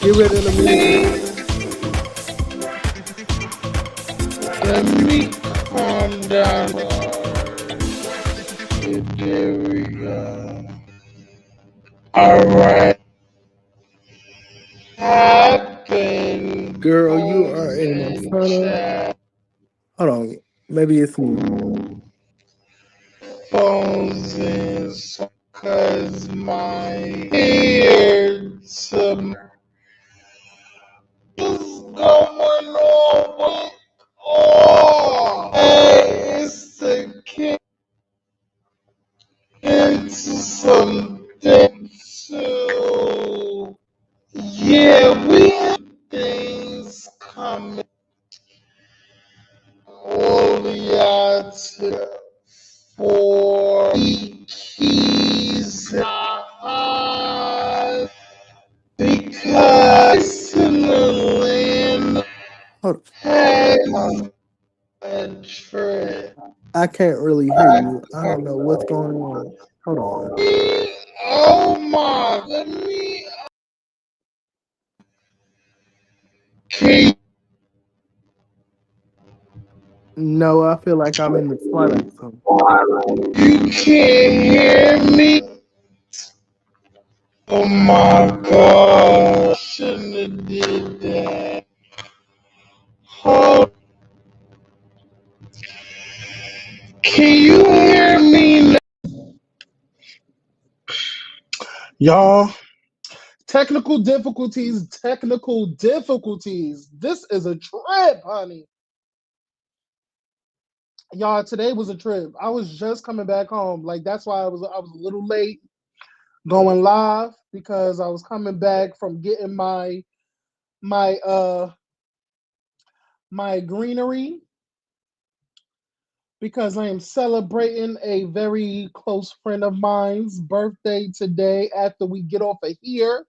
Get rid of the music. Let me calm down. There we go. Alright. Happen. Girl, you are in my phone. Hold on. Maybe it's me. Phones is cause my hair some is going on. Oh, hey, it's the kid into something too. Yeah, we have things coming. Alia for keys because in the land has a trip. I can't really hear you. I don't know what's going on. Hold on. Oh my, let me. No, I feel like I'm in the Twilight Zone. You can't hear me? Oh my god, shouldn't have did that. Hold. Can you hear me now? Y'all, technical difficulties. This is a trip, honey. Y'all, today was a trip. I was just coming back home. Like that's why I was a little late going live because I was coming back from getting my my greenery because I am celebrating a very close friend of mine's birthday today after we get off of here.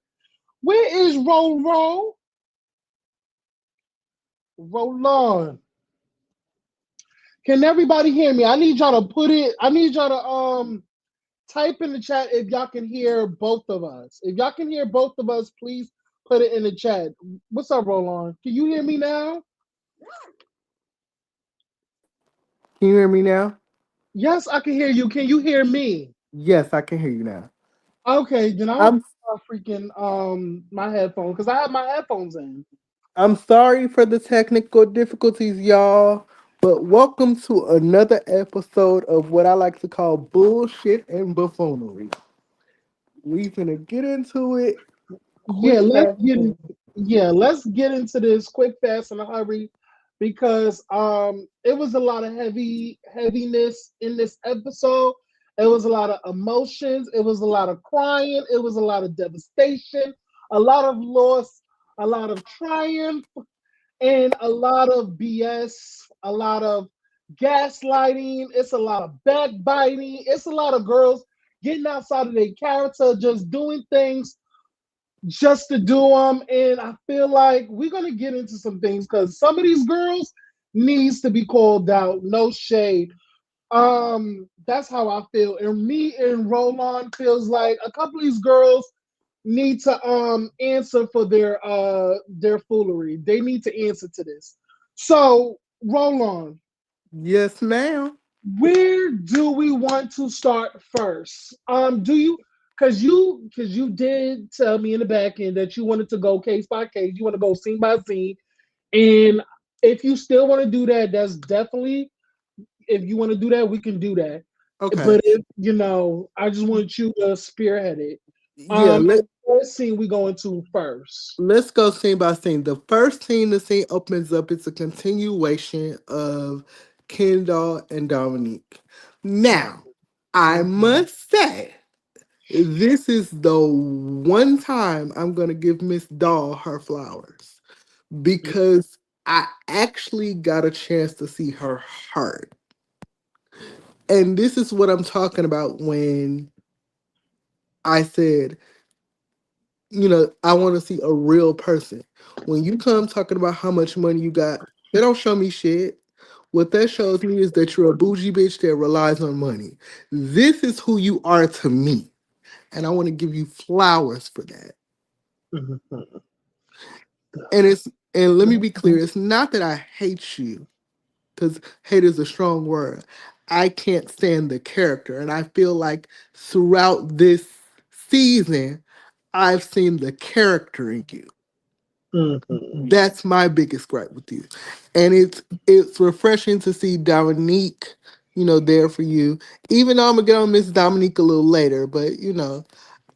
Where is Roll? Roll on. Can everybody hear me? I need y'all to type in the chat if y'all can hear both of us. If y'all can hear both of us, please put it in the chat. What's up, Roland? Can you hear me now? Can you hear me now? Yes, I can hear you. Can you hear me? Yes, I can hear you now. Okay, then I'll I'm freaking my headphones because I have my headphones in. I'm sorry for the technical difficulties, y'all, but welcome to another episode of what I like to call bullshit and buffoonery. We finna get into it Yeah, quick, fast, and let's get into this quick, fast, in a hurry because it was a lot of heaviness in this episode. It was a lot of emotions. It was a lot of crying. It was a lot of devastation, a lot of loss, a lot of triumph, and a lot of BS, a lot of gaslighting. It's a lot of backbiting. It's a lot of girls getting outside of their character, just doing things just to do them. And I feel like we're gonna get into some things because some of these girls needs to be called out. No shade. That's how I feel. And me and Roland feels like a couple of these girls need to answer for their foolery. They need to answer to this. So, Roland, yes, ma'am. where do we want to start first? Do you because you did tell me in the back end that you wanted to go case by case, you want to go scene by scene. And if you still want to do that, that's definitely if you want to do that, we can do that. Okay. But if I just want you to spearhead it. Yeah, What scene we going to first? let's go scene by scene. The first scene the scene opens up, it's a continuation of Kendall and Dominique. Now, I must say, this is the one time I'm gonna give Miss Doll her flowers because I actually got a chance to see her heart. And this is what I'm talking about when I said, I want to see a real person. When you come talking about how much money you got, they don't show me shit. What that shows me is that you're a bougie bitch that relies on money. This is who you are to me. And I want to give you flowers for that. And let me be clear, it's not that I hate you, because hate is a strong word. I can't stand the character. And I feel like throughout this season, I've seen the character in you. That's my biggest gripe with you. And it's refreshing to see Dominique, there for you. Even though I'm gonna get on Miss Dominique a little later, but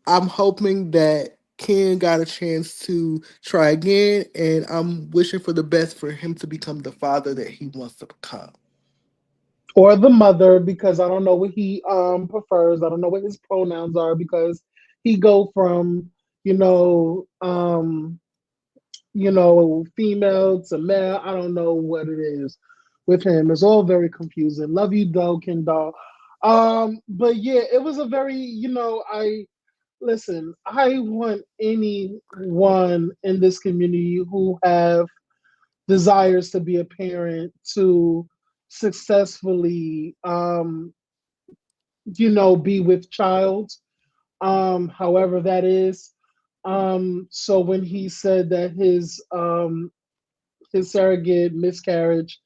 I'm hoping that Ken got a chance to try again, and I'm wishing for the best for him to become the father that he wants to become. Or the mother, because I don't know what he prefers. I don't know what his pronouns are because he go from you know um female to male. I don't know what it is with him. It's all very confusing. Love you though, Kendall. But yeah, it was a very I listen. I want anyone in this community who have desires to be a parent to successfully be with child, however that is. So when he said that his surrogate miscarriage,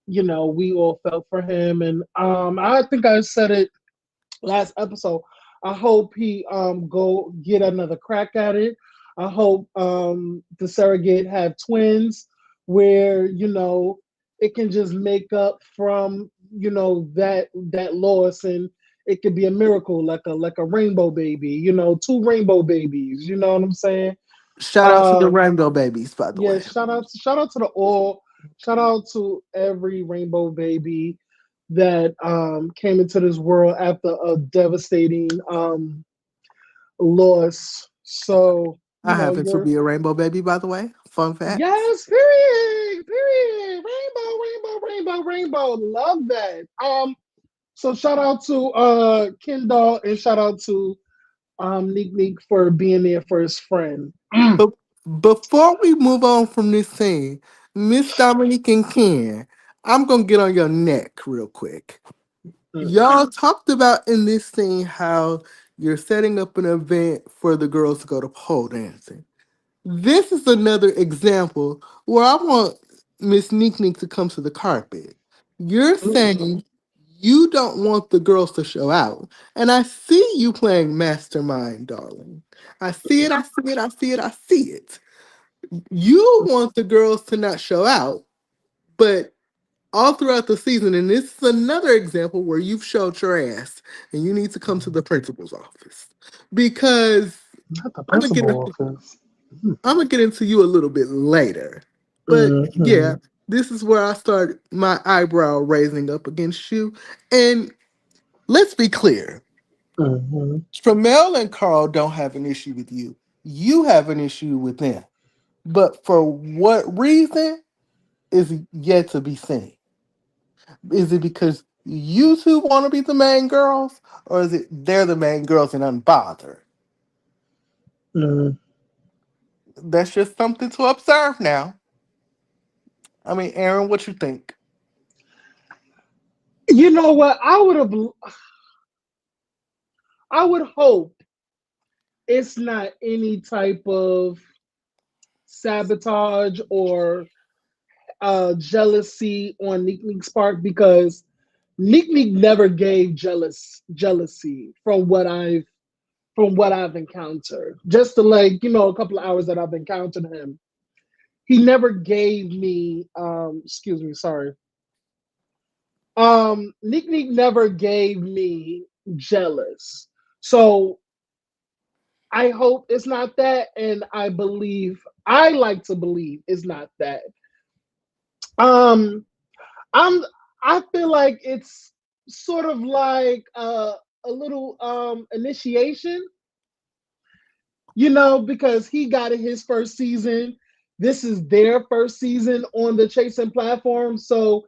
we all felt for him. And I think I said it last episode. I hope he go get another crack at it. I hope the surrogate have twins where it can just make up from that loss, and it could be a miracle like a rainbow baby, two rainbow babies, you know what I'm saying? Shout out to the Um Rainbow Babies, by the yeah, way. shout out to the all, shout out to every rainbow baby that came into this world after a devastating loss. So, I happen to you're be a Rainbow Baby, by the way. Fun fact. yes, period, period, rainbow, rainbow, rainbow, rainbow. Love that. So shout out to Kendall and shout out to Neek Neek for being there for his friend. But before we move on from this scene, Miss Dominique and Ken, I'm gonna get on your neck real quick. Y'all talked about in this scene how you're setting up an event for the girls to go to pole dancing. This is another example where I want Miss Neek Neek to come to the carpet. You're saying You don't want the girls to show out. And I see you playing mastermind, darling. I see it, I see it, I see it, I see it. You want the girls to not show out, but all throughout the season, and this is another example where you've showed your ass and you need to come to the principal's office. Because Not the I'm gonna get principal office. I'm gonna get into you a little bit later. But Mm-hmm. yeah, this is where I start my eyebrow raising up against you. And let's be clear. Mm-hmm. Tramel and Carl don't have an issue with you. You have an issue with them. But for what reason is yet to be seen. Is it because you two want to be the main girls, or is it they're the main girls and unbothered? Mm-hmm. That's just something to observe now. I mean, Aaron, what you think? You know what? I would hope it's not any type of sabotage or jealousy on Nick Nick's part because Nick Nick never gave jealousy from what I've encountered. Just to like, a couple of hours that I've encountered him. He never gave me excuse me, sorry. Nick Nick never gave me jealous. So I hope it's not that, and I like to believe it's not that. Um, I'm I feel like it's sort of like a little initiation, because he got it his first season. This is their first season on the Chasing platform, so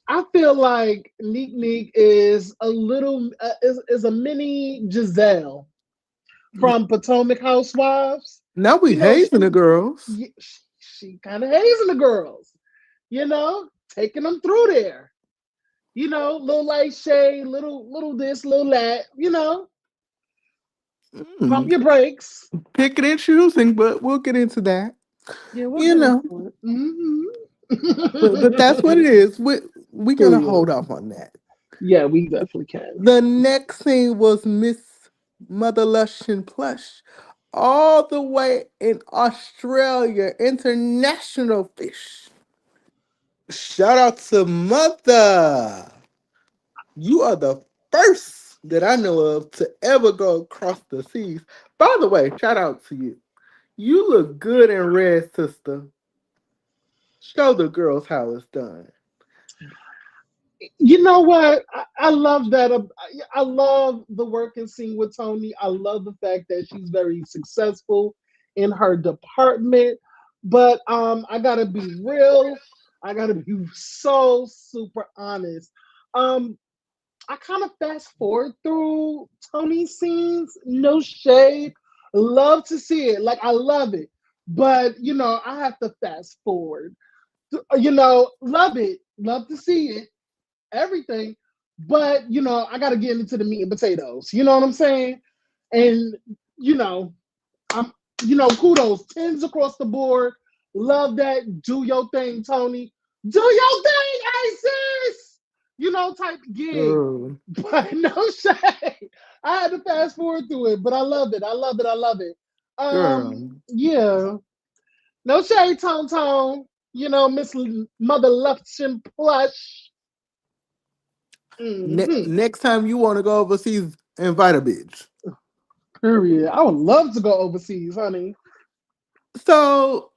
I feel like Neek Neek is a little is a mini Giselle from Potomac Housewives. Now we You know, hazing the girls. she kind of hazing the girls, taking them through there. Little light shade, little this, little that. Pump Mm, your brakes. picking and choosing, but we'll get into that. Yeah, we'll You get know, into it. Mm-hmm. but that's what it is. We gonna Period. hold off on that. Yeah, we definitely can. The next thing was Miss Mother Lushian Plush, all the way in Australia, international fish. Shout out to Mother. You are the first that I know of to ever go across the seas. By the way, shout out to you. You look good in red, sister. Show the girls how it's done. You know what? I love that. I love the working scene with Tony. I love the fact that she's very successful in her department. But I gotta be real. I gotta be so super honest. Um, I kind of fast forward through Tony's scenes. No shade. Love to see it. Like I love it. But I have to fast forward. Love it. Love to see it everything. But I got to get into the meat and potatoes. You know what I'm saying? And you know, I'm kudos, tens across the board. Love that. Do your thing, Tony. Do your thing, Isis. Type gig. Girl, But no shade. I had to fast forward through it, but I love it. I love it. I love it. girl. Yeah. No shade, Tone Tone. Miss Mother Lufton Plush. Hmm. Next time you want to go overseas, invite a bitch. Period. I would love to go overseas, honey. So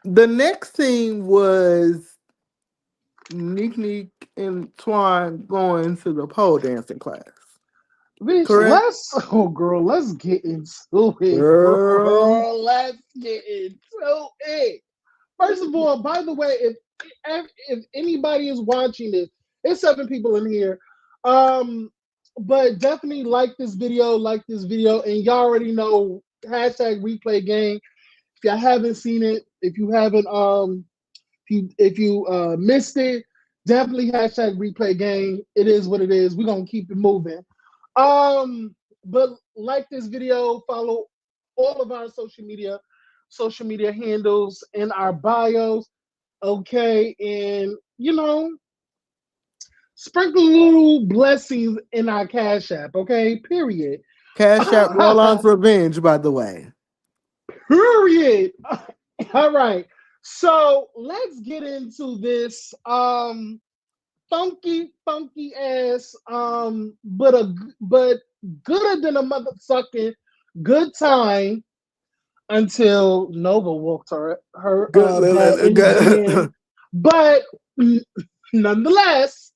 the next thing was Nick Nick and Twan going to the pole dancing class. Bitch, Correct? girl, let's get into it, Girl. girl. Let's get into it. First of all, by the way, if anybody is watching this, it's 7 people in here. But definitely like this video, and y'all already know hashtag replay game. If y'all haven't seen it, if you haven't if you missed it, definitely hashtag replay game. It is what it is. We're gonna keep it moving. But like this video, follow all of our social media handles in our bios. Okay, and sprinkle little blessings in our cash app, okay? Period. Cash App Roll On's Revenge, by the way. Period. All right. So let's get into this funky ass but gooder than a mother sucking good time until Nova walked her butt in again. But nonetheless,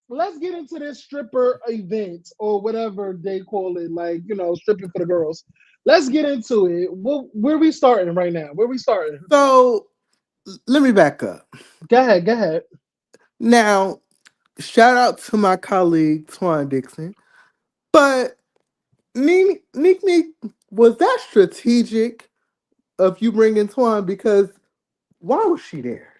let's get into this stripper event or whatever they call it, like stripping for the girls. Let's get into it. Where we starting right now? Where we starting? So let me back up. Go ahead, go ahead. Now, shout out to my colleague Twan Dixon. But Nick, was that strategic of you bringing Twan? Because why was she there?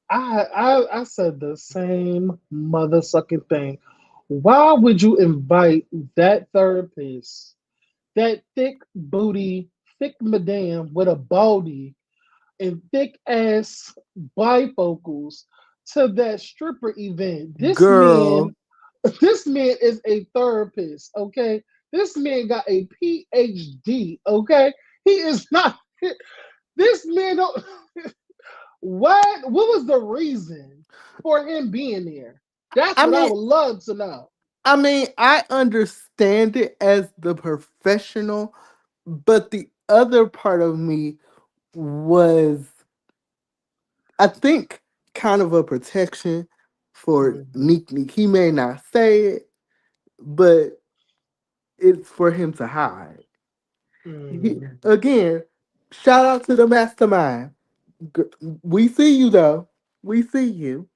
I said the same mother sucking thing. Why would you invite that therapist, that thick booty, thick madame with a baldy and thick ass bifocals to that stripper event? Girl, This man is a therapist, okay? This man got a PhD, okay? He is not. This man don't. What was the reason for him being there? That's I what I mean, would love to know. I understand it as the professional, but the other part of me was, I think, kind of a protection for Mhm, Neek. He may not say it, but it's for him to hide. mhm. Again, shout out to the mastermind. G- We see you though. We see you.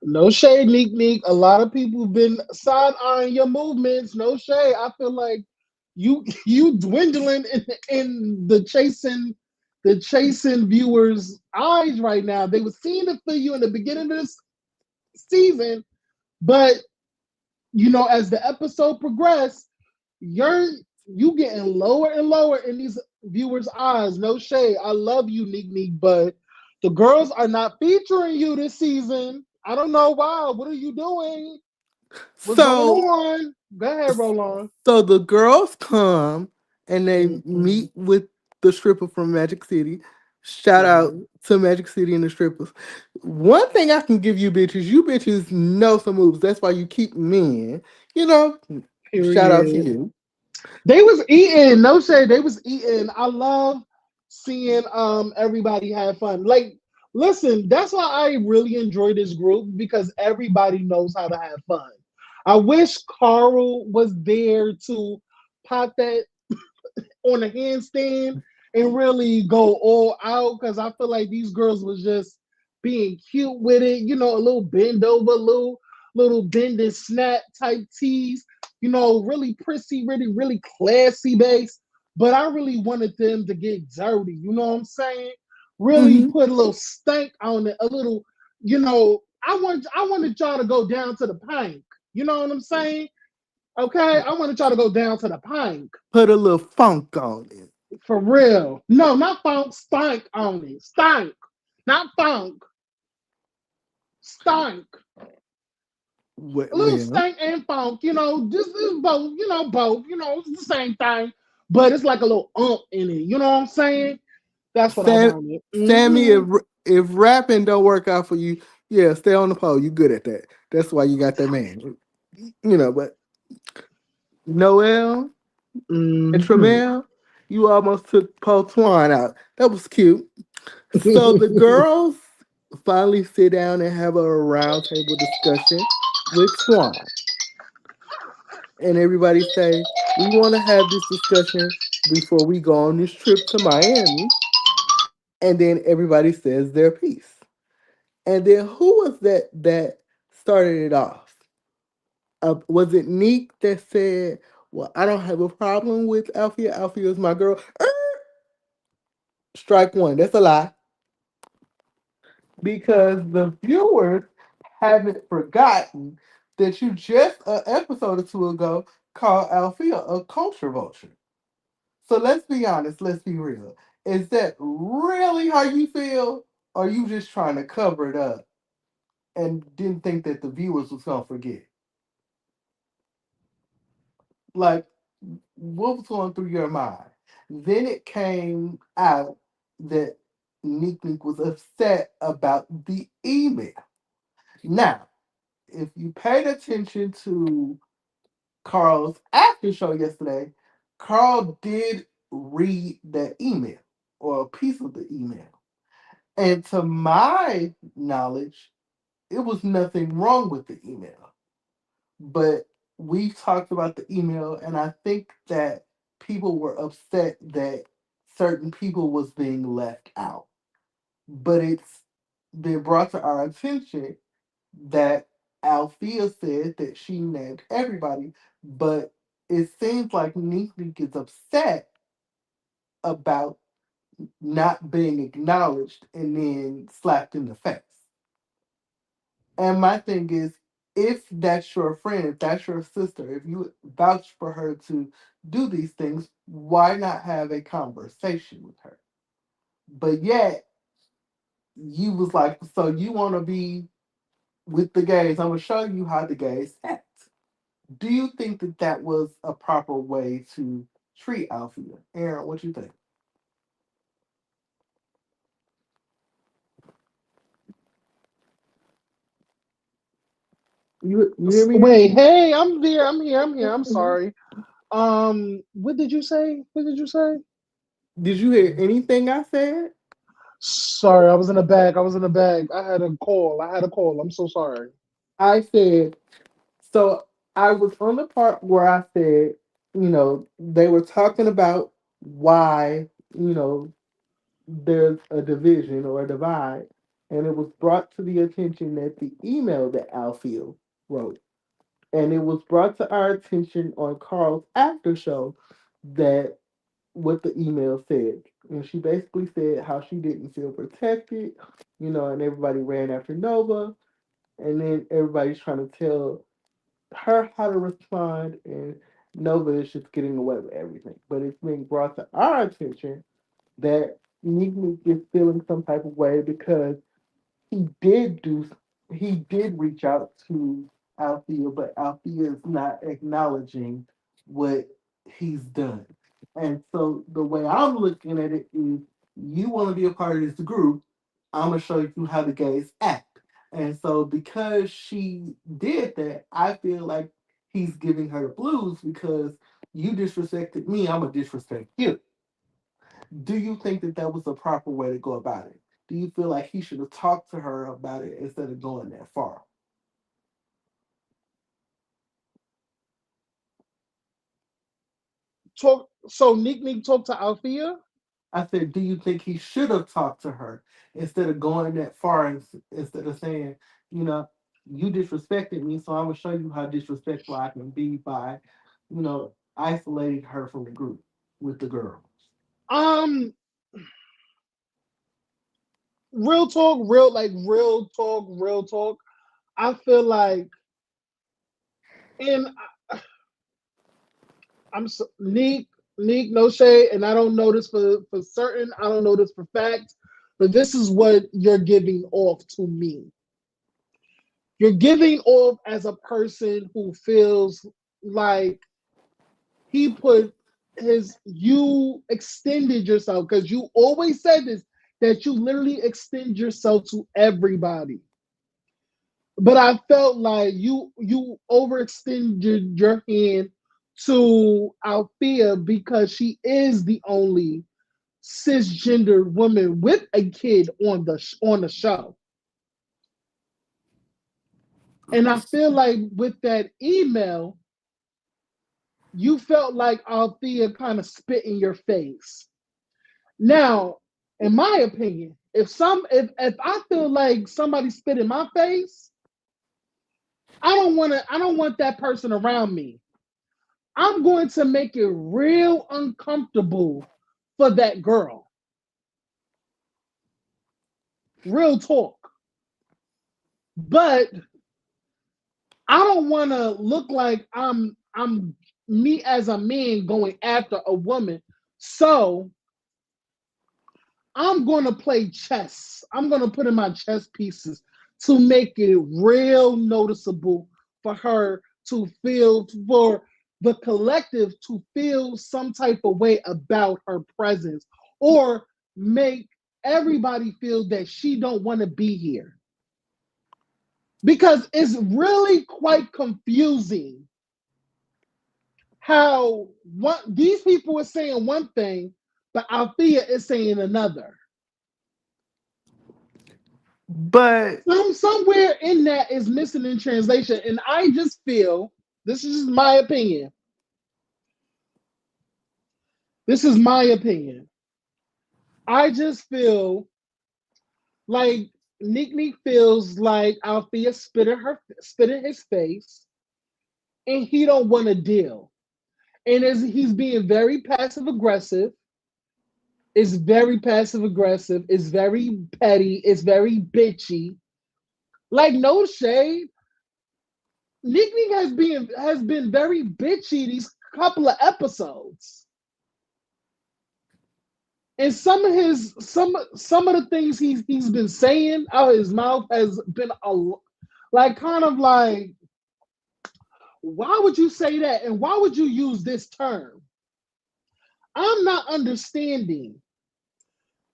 No shade, Neek Neek. A lot of people have been side eyeing your movements. No shade. I feel like you dwindling in the chasing viewers' eyes right now. They were seeing it for you in the beginning of this season, but as the episode progressed, you're you getting lower and lower in these viewers' eyes. No shade. I love you, Neek Neek, but the girls are not featuring you this season. I don't know why. What are you doing? What's going So on? Go ahead, Roland. So the girls come and they Mm-hmm. meet with the stripper from Magic City. Shout out Right. to Magic City and the strippers. One thing I can give you bitches know some moves. That's why you keep men. You know, shout out to Period. you. They was eating. No shade. They was eating. I love seeing everybody have fun. Like, listen, that's why I really enjoy this group because everybody knows how to have fun. I wish Carl was there to pop that on a handstand and really go all out because I feel like these girls was just being cute with it. A little bend over, little bend and snap type tease. Really prissy, really classy base. But I really wanted them to get dirty. You know what I'm saying? Really Hmm. put a little stank on it. A little, I wanted y'all to go down to the pink. You know what I'm saying? Okay, I wanted y'all to go down to the pink. Put a little funk on it. For real. No, not funk, stank only. Stank. Not funk. Stank. A little Well, stank and funk, just both, both, it's the same thing. But it's like a little in it. You know what I'm saying? That's what I Sam, wanted. Sammy, Mm-hmm. if rapping don't work out for you, yeah, stay on the pole. You good at that. That's why you got that man. But Noel and Mm-hmm. Tremel, you almost took Paul Twan out. That was cute. So the girls finally sit down and have a roundtable discussion with Twan. And everybody say, we want to have this discussion before we go on this trip to Miami. And then everybody says their piece. And then who was that started it off? Was it Neek that said, well, I don't have a problem with Alfia. Alfia is my girl. Strike one. That's a lie. Because the viewers haven't forgotten that you just an episode or two ago called Alfia a culture vulture. So let's be honest, let's be real. Is that really how you feel? Or are you just trying to cover it up and didn't think that the viewers was gonna forget. Like, what was going through your mind? Then it came out that Nick was upset about the email. Now, if you paid attention to Carl's after show yesterday, Carl did read the email or a piece of the email. And to my knowledge, it was nothing wrong with the email. But we talked about the email, and I think that people were upset that certain people was being left out. But it's been brought to our attention that Althea said that she named everybody, but it seems like Neek is upset about not being acknowledged and then slapped in the face. And my thing is, if that's your friend, if that's your sister, if you vouch for her to do these things, why not have a conversation with her? But yet, you was like, so you want to be with the gays? I'm gonna show you how the gays act. Do you think that that was a proper way to treat Althea? Aaron, what you think? You hear me, Wait, Aaron? hey, I'm there. I'm here. I'm here. I'm sorry. What did you say? What did you say? Did you hear anything I said? Sorry, I was in a bag. I was in a bag. I had a call. I had a call. I'm so sorry. I said, so I was on the part where I said, they were talking about why, there's a division or a divide. And it was brought to the attention that the email that Alfield wrote. And it was brought to our attention on Carl's after show that what the email said. And she basically said how she didn't feel protected, and everybody ran after Nova. And then everybody's trying to tell her how to respond, and Nova is just getting away with everything. But it's being brought to our attention that Nick is feeling some type of way because he did do he did reach out to Althea, but Althea is not acknowledging what he's done. And so the way I'm looking at it is, you want to be a part of this group, I'm gonna show you how the gays act. And so because she did that, I feel like he's giving her the blues because you disrespected me, I'm gonna disrespect you. Do you think that that was the proper way to go about it? Do you feel like he should have talked to her about it instead of going that far? Talk. So Nick talked to Althea. I said, do you think he should have talked to her instead of going that far, instead of saying, you know, you disrespected me, so I'm gonna show you how disrespectful I can be by, isolating her from the group with the girls. Um, real talk, real talk, real talk. I feel like, and Nick, no shade, and I don't know this for certain. I don't know this for fact, but this is what you're giving off to me. You're giving off as a person who feels like he put you extended yourself, because you always said this, that you literally extend yourself to everybody. But I felt like you overextended your hand to Althea because she is the only cisgendered woman with a kid on the show. And I feel like with that email, you felt like Althea kind of spit in your face. Now, in my opinion, if I feel like somebody spit in my face, I don't want that person around me. I'm going to make it real uncomfortable for that girl. Real talk. But I don't want to look like I'm me as a man going after a woman. So I'm going to play chess. I'm going to put in my chess pieces to make it real noticeable for her to feel, for the collective to feel some type of way about her presence, or make everybody feel that she don't want to be here, because it's really quite confusing how what these people are saying one thing, but Althea is saying another. But Somewhere in that is missing in translation, and I just feel, this is just my opinion. This is my opinion. I just feel like Nick feels like Althea spit in his face, and he don't want to deal. And as he's being very passive aggressive, it's very passive aggressive, it's very petty, it's very bitchy. Like, no shade, Nick has been very bitchy these couple of episodes. And some of the things he's been saying out of his mouth has been like, kind of like, why would you say that, and why would you use this term? I'm not understanding.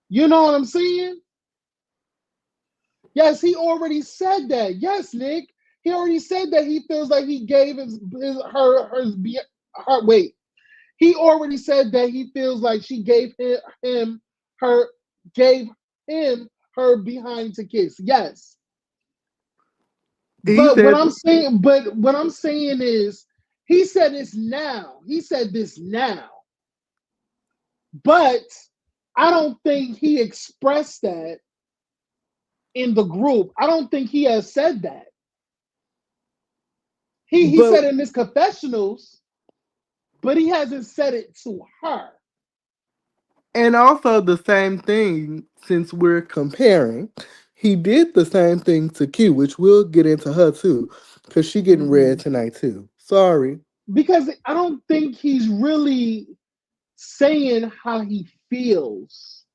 You know what I'm saying? Yes, he already said that. Yes, Nick, he already said that he feels like he gave his her wait. He already said that he feels like she gave him her gave him her behind to kiss. Yes. he But what said, I'm saying, but what I'm saying is, he said this now. He said this now. But I don't think he expressed that in the group. I don't think he has said that. He but said it in his confessionals, but he hasn't said it to her. and also the same thing, since we're comparing, he did the same thing to Q, which we'll get into her too, because she getting read Mhm. tonight too. Sorry. Because I don't think he's really saying how he feels.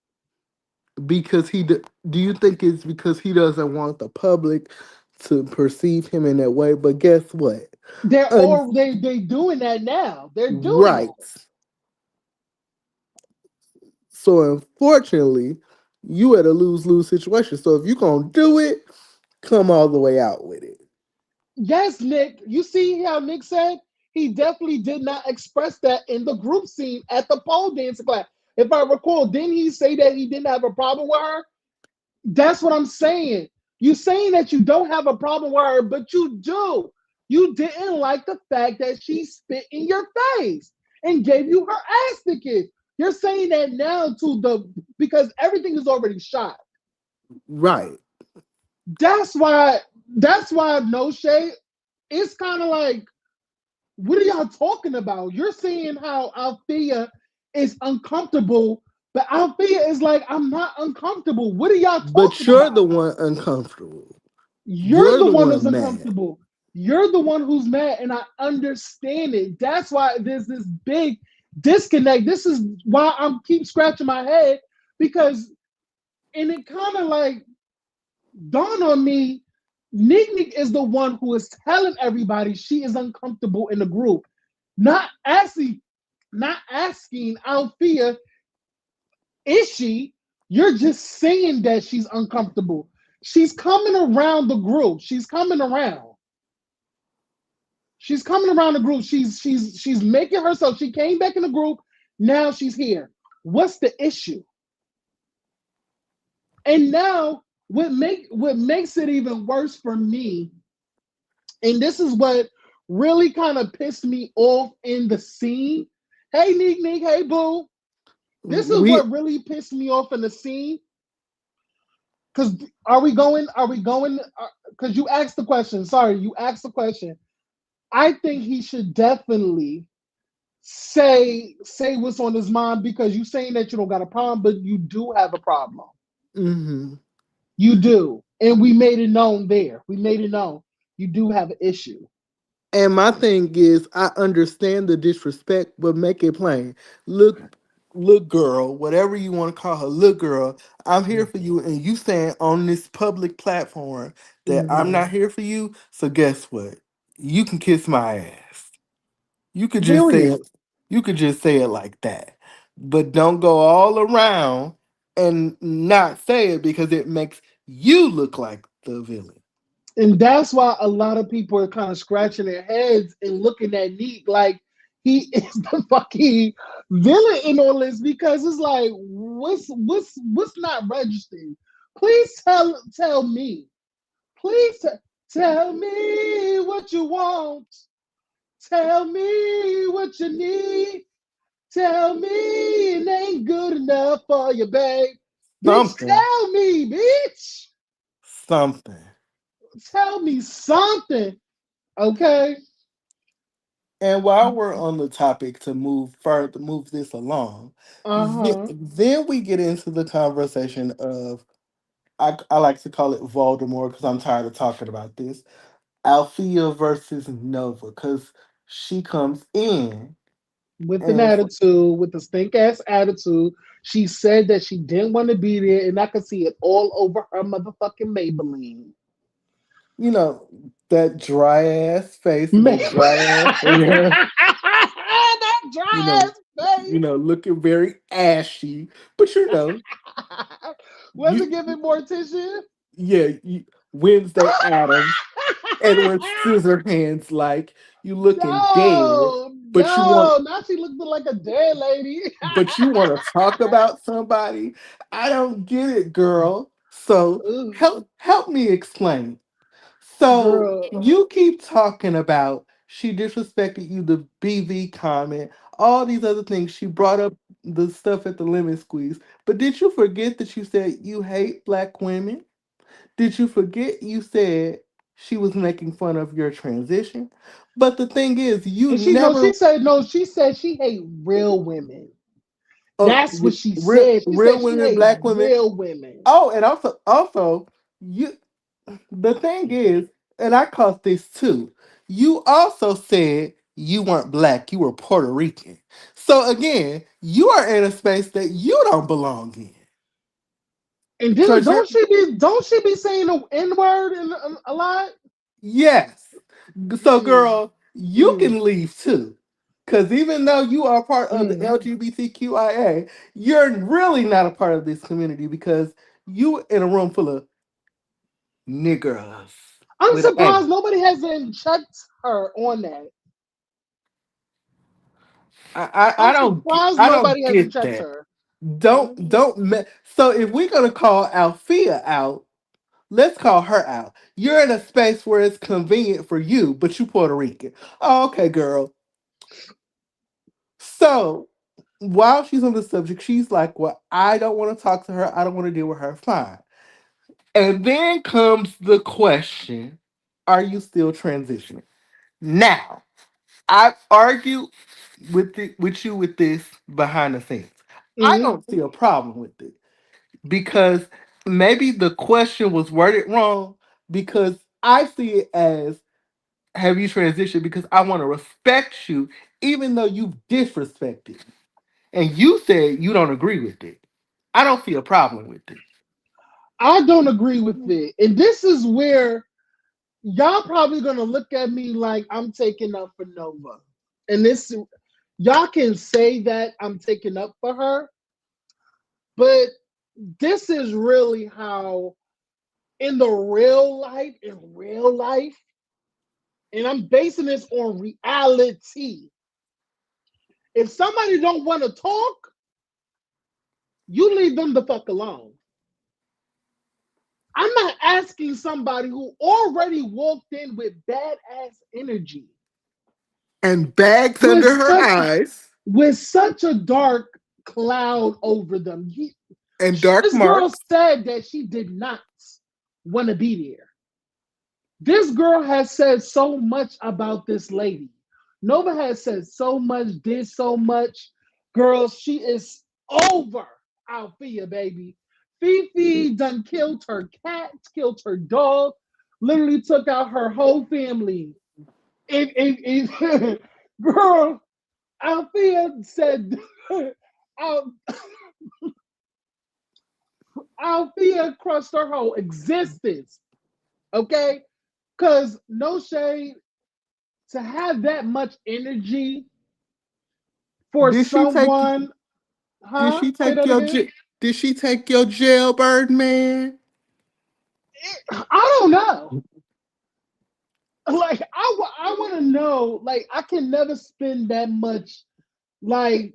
Because do you think it's because he doesn't want the public to perceive him in that way? But guess what? Un- They doing that now. They're doing right. that. So unfortunately, you at a lose-lose situation. So if you're gonna do it, come all the way out with it. Yes, Nick. You see how Nick said he definitely did not express that in the group scene at the pole dancing class. If I recall, didn't he say that he didn't have a problem with her? That's what I'm saying. You're saying that you don't have a problem with her, but you do. You didn't like the fact that she spit in your face and gave you her ass to kiss. You're saying that now to the because everything is already shot. Right. That's why. That's why no shade. It's kind of like, what are y'all talking about? You're saying how Althea is uncomfortable, but Althea is like, I'm not uncomfortable. What are y'all But talking you're the about? one uncomfortable. You're You're the the one who's one mad. uncomfortable. You're the one who's mad, and I understand it. That's why there's this big disconnect. This is why I'm keep scratching my head, because, and it kind of like dawned on me, Nick is the one who is telling everybody she is uncomfortable in the group, not asking, not asking Althea, is she? You're just saying that she's uncomfortable. She's coming around the group. She's coming around. She's coming around the group. She's making herself. She came back in the group. Now she's here. What's the issue? And now what makes it even worse for me, and this is what really kind of pissed me off in the scene. Hey Nick, hey boo. This is We what really pissed me off in the scene. Because are we going? Because you asked the question. Sorry, you asked the question. I think he should definitely say what's on his mind, because you saying that you don't got a problem, but you do have a problem. hmm You do. And we made it known there. We made it known. You do have an issue. And my thing is, I understand the disrespect, but make it plain. Look, little girl, whatever you want to call her, little girl, I'm here for you, and you saying on this public platform that I'm Mm-hmm. not here for you. So guess what? You can kiss my ass. You could just say Period. it. You could just say it like that, but don't go all around and not say it because it makes you look like the villain. And that's why a lot of people are kind of scratching their heads and looking at Neek like he is the fucking villain in all this because it's like, what's not registering? Please tell me. Please tell me what you want. Tell me what you need. Tell me it ain't good enough for you, babe. Bitch, Something, tell me, bitch. something. Tell me something. Okay. And while we're on the topic to move further, move this along, Uh-huh. then we get into the conversation of I like to call it Voldemort because I'm tired of talking about this. Althea versus Nova because she comes in With an and attitude, with a stink ass attitude. She said that she didn't want to be there, and I could see it all over her motherfucking Maybelline. you know that dry ass face and that dry ass hair, that you dry know, ass face. looking very ashy, but Was you it giving Morticia? yeah, Wednesday Adams. Edward Scissorhands like you looking dead, No, but you want no. Now she looked like a dead lady. but you want to talk about somebody. I don't get it, girl. So Ugh, help me explain. So girl. you keep talking about she disrespected you, the BV comment, all these other things. She brought up the stuff at the lemon squeeze. But did you forget that you said you hate black women? Did you forget you said she was making fun of your transition? But the thing is, you And she no, never she said no, she said she hate real women. uh, That's what she real said. She real said she women, hate black women. real women. Oh, and also you. The thing is, and I caught this too. You also said you weren't black; you were Puerto Rican. So again, you are in a space that you don't belong in. And then Cause you're don't she be saying the N word a lot? yes. So Mm, girl, you mm, can leave too. Cause even though you are part of the mm. LGBTQIA, you're really not a part of this community because you in a room full of niggers I'm with an A. surprised nobody hasn't checked her on that. I'm surprised I don't nobody hasn't get checked that. her. Mm. So if we're gonna call Althea out, let's call her out. You're in a space where it's convenient for you, but you Puerto Rican. Oh, okay, girl. So while she's on the subject, she's like, "Well, I don't want to talk to her. I don't want to deal with her." Fine. And then comes the question: are you still transitioning? Now, I've argued with you with this behind the scenes. I Mm. don't see a problem with it because maybe the question was worded wrong because I see it as have you transitioned because I want to respect you even though you've disrespected me. And you said you don't agree with it. I don't see a problem with it. I don't agree with it. And this is where y'all probably gonna look at me like I'm taking up for Nova. And this y'all can say that I'm taking up for her, but this is really how in real life, and I'm basing this on reality. If somebody don't want to talk, you leave them the fuck alone. I'm not asking somebody who already walked in with badass energy, And bags with under her such eyes with such a dark cloud over them. and dark This girl marks. said that she did not want to be there. This girl has said so much about this lady. Nova has said so much, did so much. Girls, she is over Althea, baby. Fifi done killed her cat, killed her dog, literally took out her whole family. Girl, Althea said, Althea crushed her whole existence. Okay? Because no shade, to have that much energy for Did she take someone, did huh? she Say take that your again. did she take your jailbird man? I don't know. Like, I want to know. Like, I can never spend that much. Like,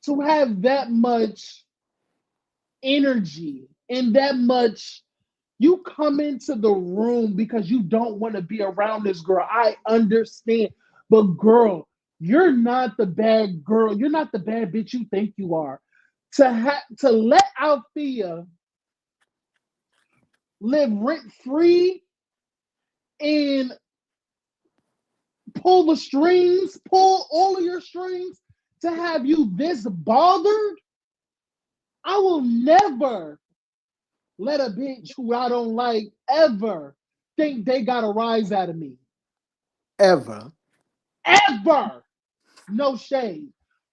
to have that much energy and that much. You come into the room because you don't want to be around this girl. I understand. But girl, you're not the bad girl. You're not the bad bitch you think you are. To let Althea live rent free and pull the strings, pull all of your strings to have you this bothered, I will never let a bitch who I don't like ever think they got a rise out of me. Ever. Ever. No shade.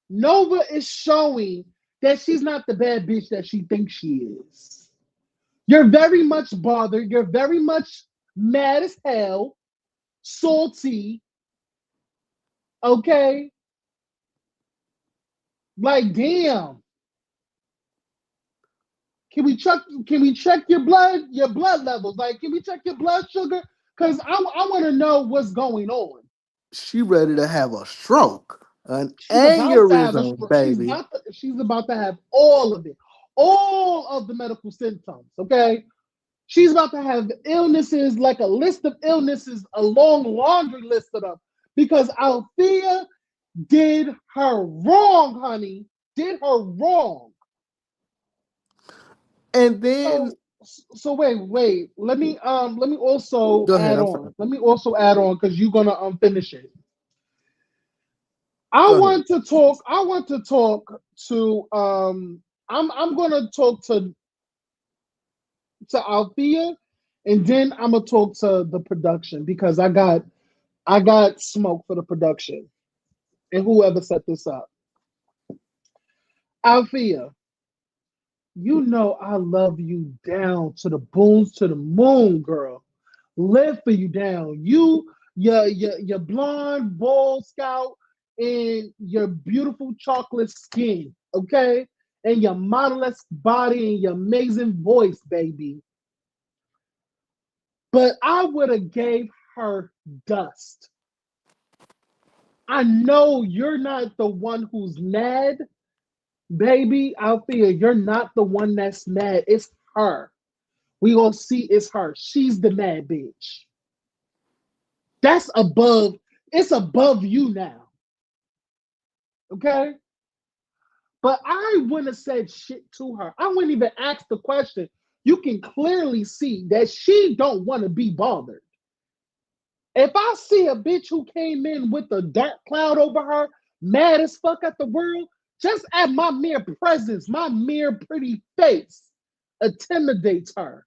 Nova is showing that she's not the bad bitch that she thinks she is. You're very much bothered. You're very much mad as hell, salty. Okay, like damn. Can we check your blood levels? Like, can we check your blood sugar? Cause I want to know what's going on. She ready to have a stroke. An She's about to have a aneurysm, stroke. baby. She's about to have all of it, all of the medical symptoms. Okay, she's about to have illnesses, like a list of illnesses, a long laundry list of them, because Althea did her wrong, honey. Did her wrong. And then So so wait. Let me also go ahead, add I'm on. sorry. Let me also add on because you're gonna finish it. I Go ahead. want to talk. I want to talk to I'm gonna talk to Althea, and then I'm gonna talk to the production because I got smoke for the production and whoever set this up. Althea, you know I love you down to the boons to the moon, girl. Live for you down. Your blonde bald scout and your beautiful chocolate skin, okay? And your model-esque body and your amazing voice, baby. But I would have gave her dust. I know you're not the one who's mad, baby. Althea, you're not the one that's mad. It's her. We gonna see it's her. She's the mad bitch. That's above, it's above you now. Okay? But I wouldn't have said shit to her. I wouldn't even ask the question. You can clearly see that she don't want to be bothered. If I see a bitch who came in with a dark cloud over her, mad as fuck at the world, just at my mere presence, my mere pretty face intimidates her.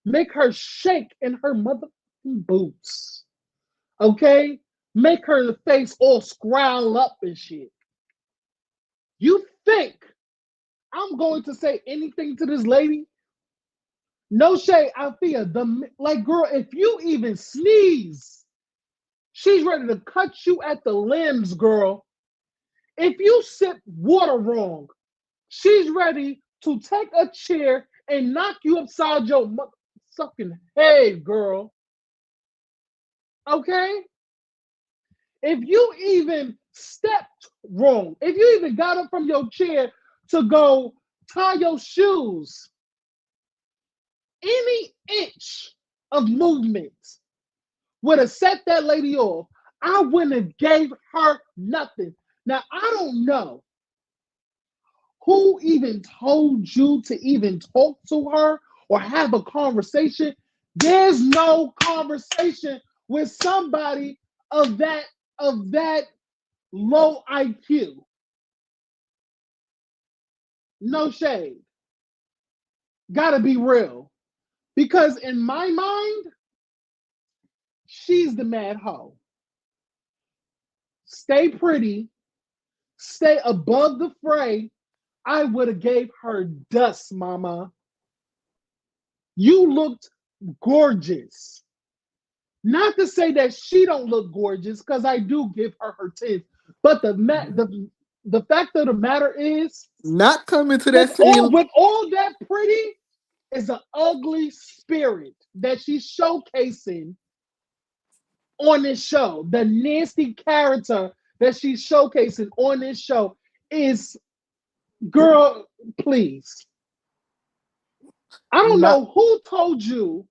Make her shake in her motherfucking boots. Okay? Make her face all scroll up and shit. You think I'm going to say anything to this lady? No shade, Althea. Like, girl, if you even sneeze, she's ready to cut you at the limbs, girl. If you sip water wrong, she's ready to take a chair and knock you upside your motherfucking head, girl. Okay? If you even stepped wrong, if you even got up from your chair to go tie your shoes, any inch of movement would have set that lady off. I wouldn't have gave her nothing. Now I don't know who even told you to even talk to her or have a conversation. There's no conversation with somebody of that low IQ. No shade. Gotta be real. Because in my mind, she's the mad hoe. Stay pretty, stay above the fray, I would have gave her dust, mama. You looked gorgeous. Not to say that she don't look gorgeous, because I do give her her tits. But the fact of the matter is, Not coming to that scene. with all that pretty is an ugly spirit that she's showcasing on this show. The nasty character that she's showcasing on this show is, girl, please. I don't Not know who told you.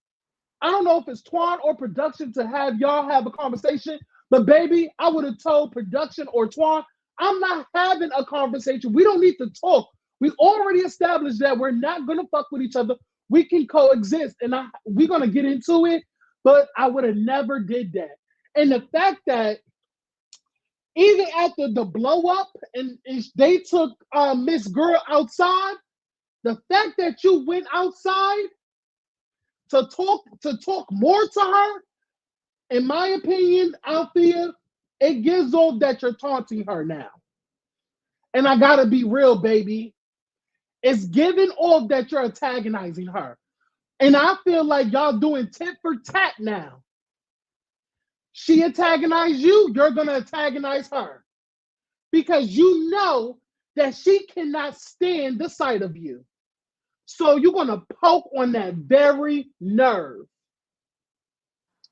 I don't know if it's Twan or production to have y'all have a conversation, but baby, I would have told production or Twan, I'm not having a conversation. We don't need to talk. We already established that we're not gonna fuck with each other. We can coexist, and we're gonna get into it. But I would have never did that. And the fact that even after the blow up and they took Miss Girl outside, the fact that you went outside to talk more to her, in my opinion, Althea, it gives off that you're taunting her now. And I gotta be real, baby. It's giving off that you're antagonizing her. And I feel like y'all doing tit for tat now. She antagonized you, you're gonna antagonize her. Because you know that she cannot stand the sight of you. So you're gonna poke on that very nerve.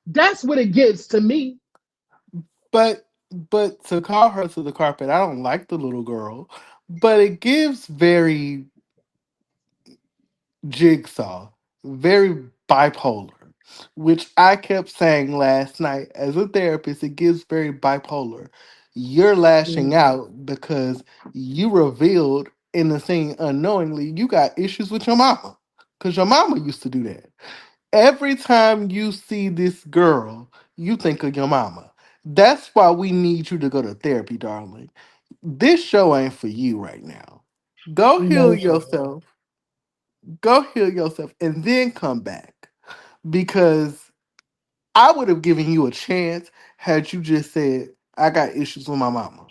That's what it gives to me. but to call her to the carpet, I don't like the little girl. But it gives very Jigsaw, very bipolar, which I kept saying last night as a therapist. It gives very bipolar. You're lashing Mm, out because you revealed in the scene unknowingly you got issues with your mama because your mama used to do that. Every time you see this girl, you think of your mama. That's why we need you to go to therapy, darling. This show ain't for you right now. Go heal emotional. yourself, go heal yourself, and then come back. Because I would have given you a chance had you just said, I got issues with my mama.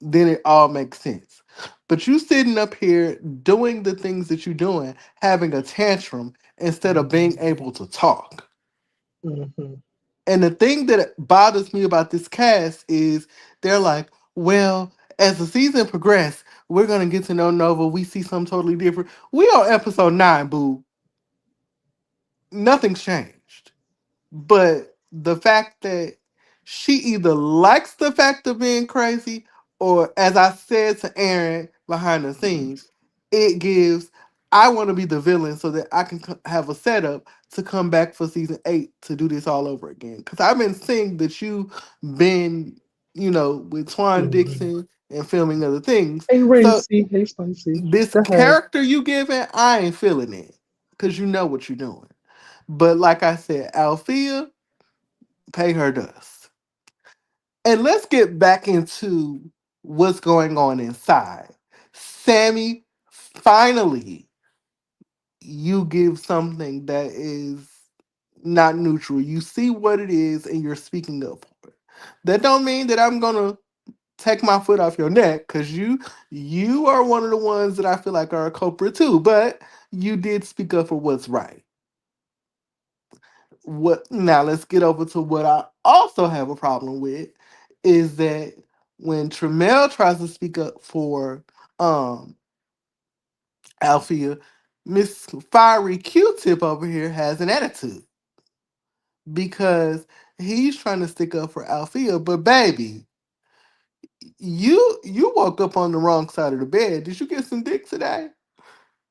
Then it all makes sense. But you sitting up here doing the things that you're doing, having a tantrum instead of being able to talk. Mhm. And the thing that bothers me about this cast is they're like, well, as the season progressed, we're gonna get to know Nova. We see something totally different. We on episode 9, boo. Nothing's changed. But the fact that she either likes the fact of being crazy, or as I said to Aaron behind the scenes, it gives, I want to be the villain so that I can have a setup to come back for season 8 to do this all over again. Because I've been seeing that you've been, with Twan Mhm. Dixon and filming other things. Hey, So Racy. Hey, Spicy. this Go ahead. character you giving, I ain't feeling it. Because you know what you're doing. But like I said, Althea, pay her dust. And let's get back into what's going on inside. Sammy, finally, you give something that is not neutral. You see what it is and you're speaking up for it. That don't mean that I'm gonna take my foot off your neck because you are one of the ones that I feel like are a culprit too. But you did speak up for what's right. What now? Let's get over to what I also have a problem with is that when Tremel tries to speak up for um Althea, Miss Fiery Q-Tip over here has an attitude because he's trying to stick up for Althea, but baby, you woke up on the wrong side of the bed. Did you get some dick today?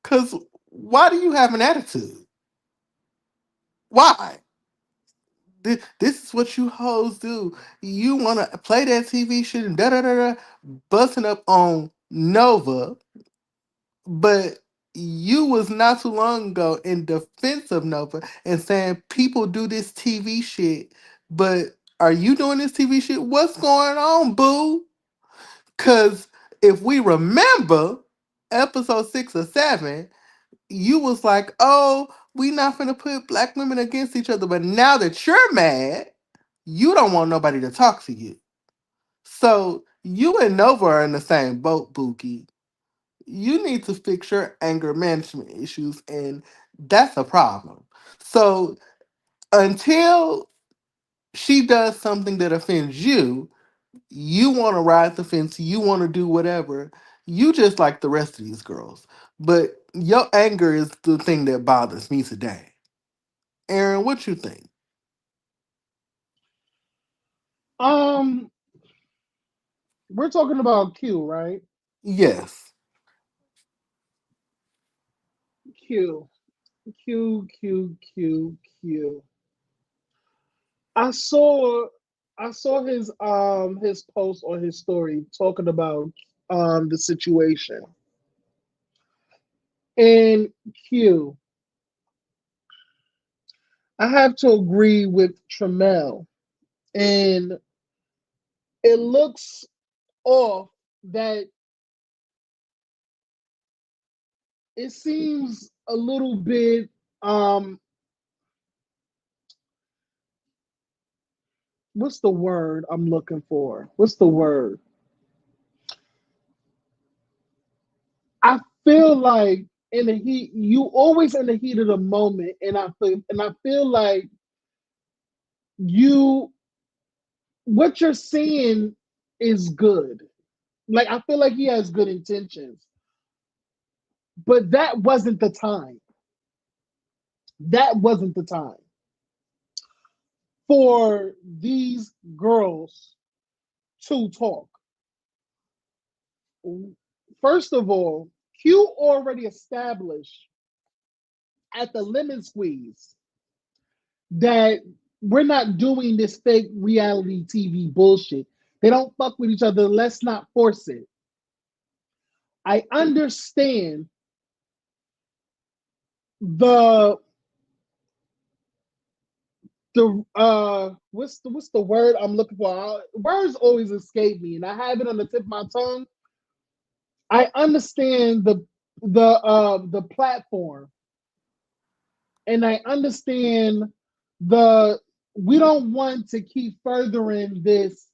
Cause why do you have an attitude? Why? This is what you hoes do. You want to play that TV shit and da da da da, busting up on Nova, but you was not too long ago in defense of Nova and saying people do this TV shit, but are you doing this TV shit? What's going on, boo? Cause if we remember episode 6 or 7, you was like, oh, we not gonna put black women against each other. But now that you're mad, you don't want nobody to talk to you. So You and Nova are in the same boat, Bookie. You need to fix your anger management issues, and that's a problem. So until she does something that offends you, you want to ride the fence, you want to do whatever. You just like the rest of these girls. But your anger is the thing that bothers me today. Aaron, what you think? Um, we're talking about Q, right? Yes. Q, Q, Q, Q, Q. I saw, I saw his post on his story talking about the situation. And Q, I have to agree with Tremel, and it looks off that it seems a little bit what's the word I'm looking for? What's the word? I feel like in the heat, you always in the heat of the moment, and I feel like you what you're seeing is good. Like I feel like he has good intentions, but that wasn't the time. That wasn't the time for these girls to talk. First of all, Q already established at the lemon squeeze that we're not doing this fake reality TV bullshit. They don't fuck with each other. Let's not force it. I understand the what's the word I'm looking for? Words always escape me, and I have it on the tip of my tongue. I understand the platform, and I understand the we don't want to keep furthering this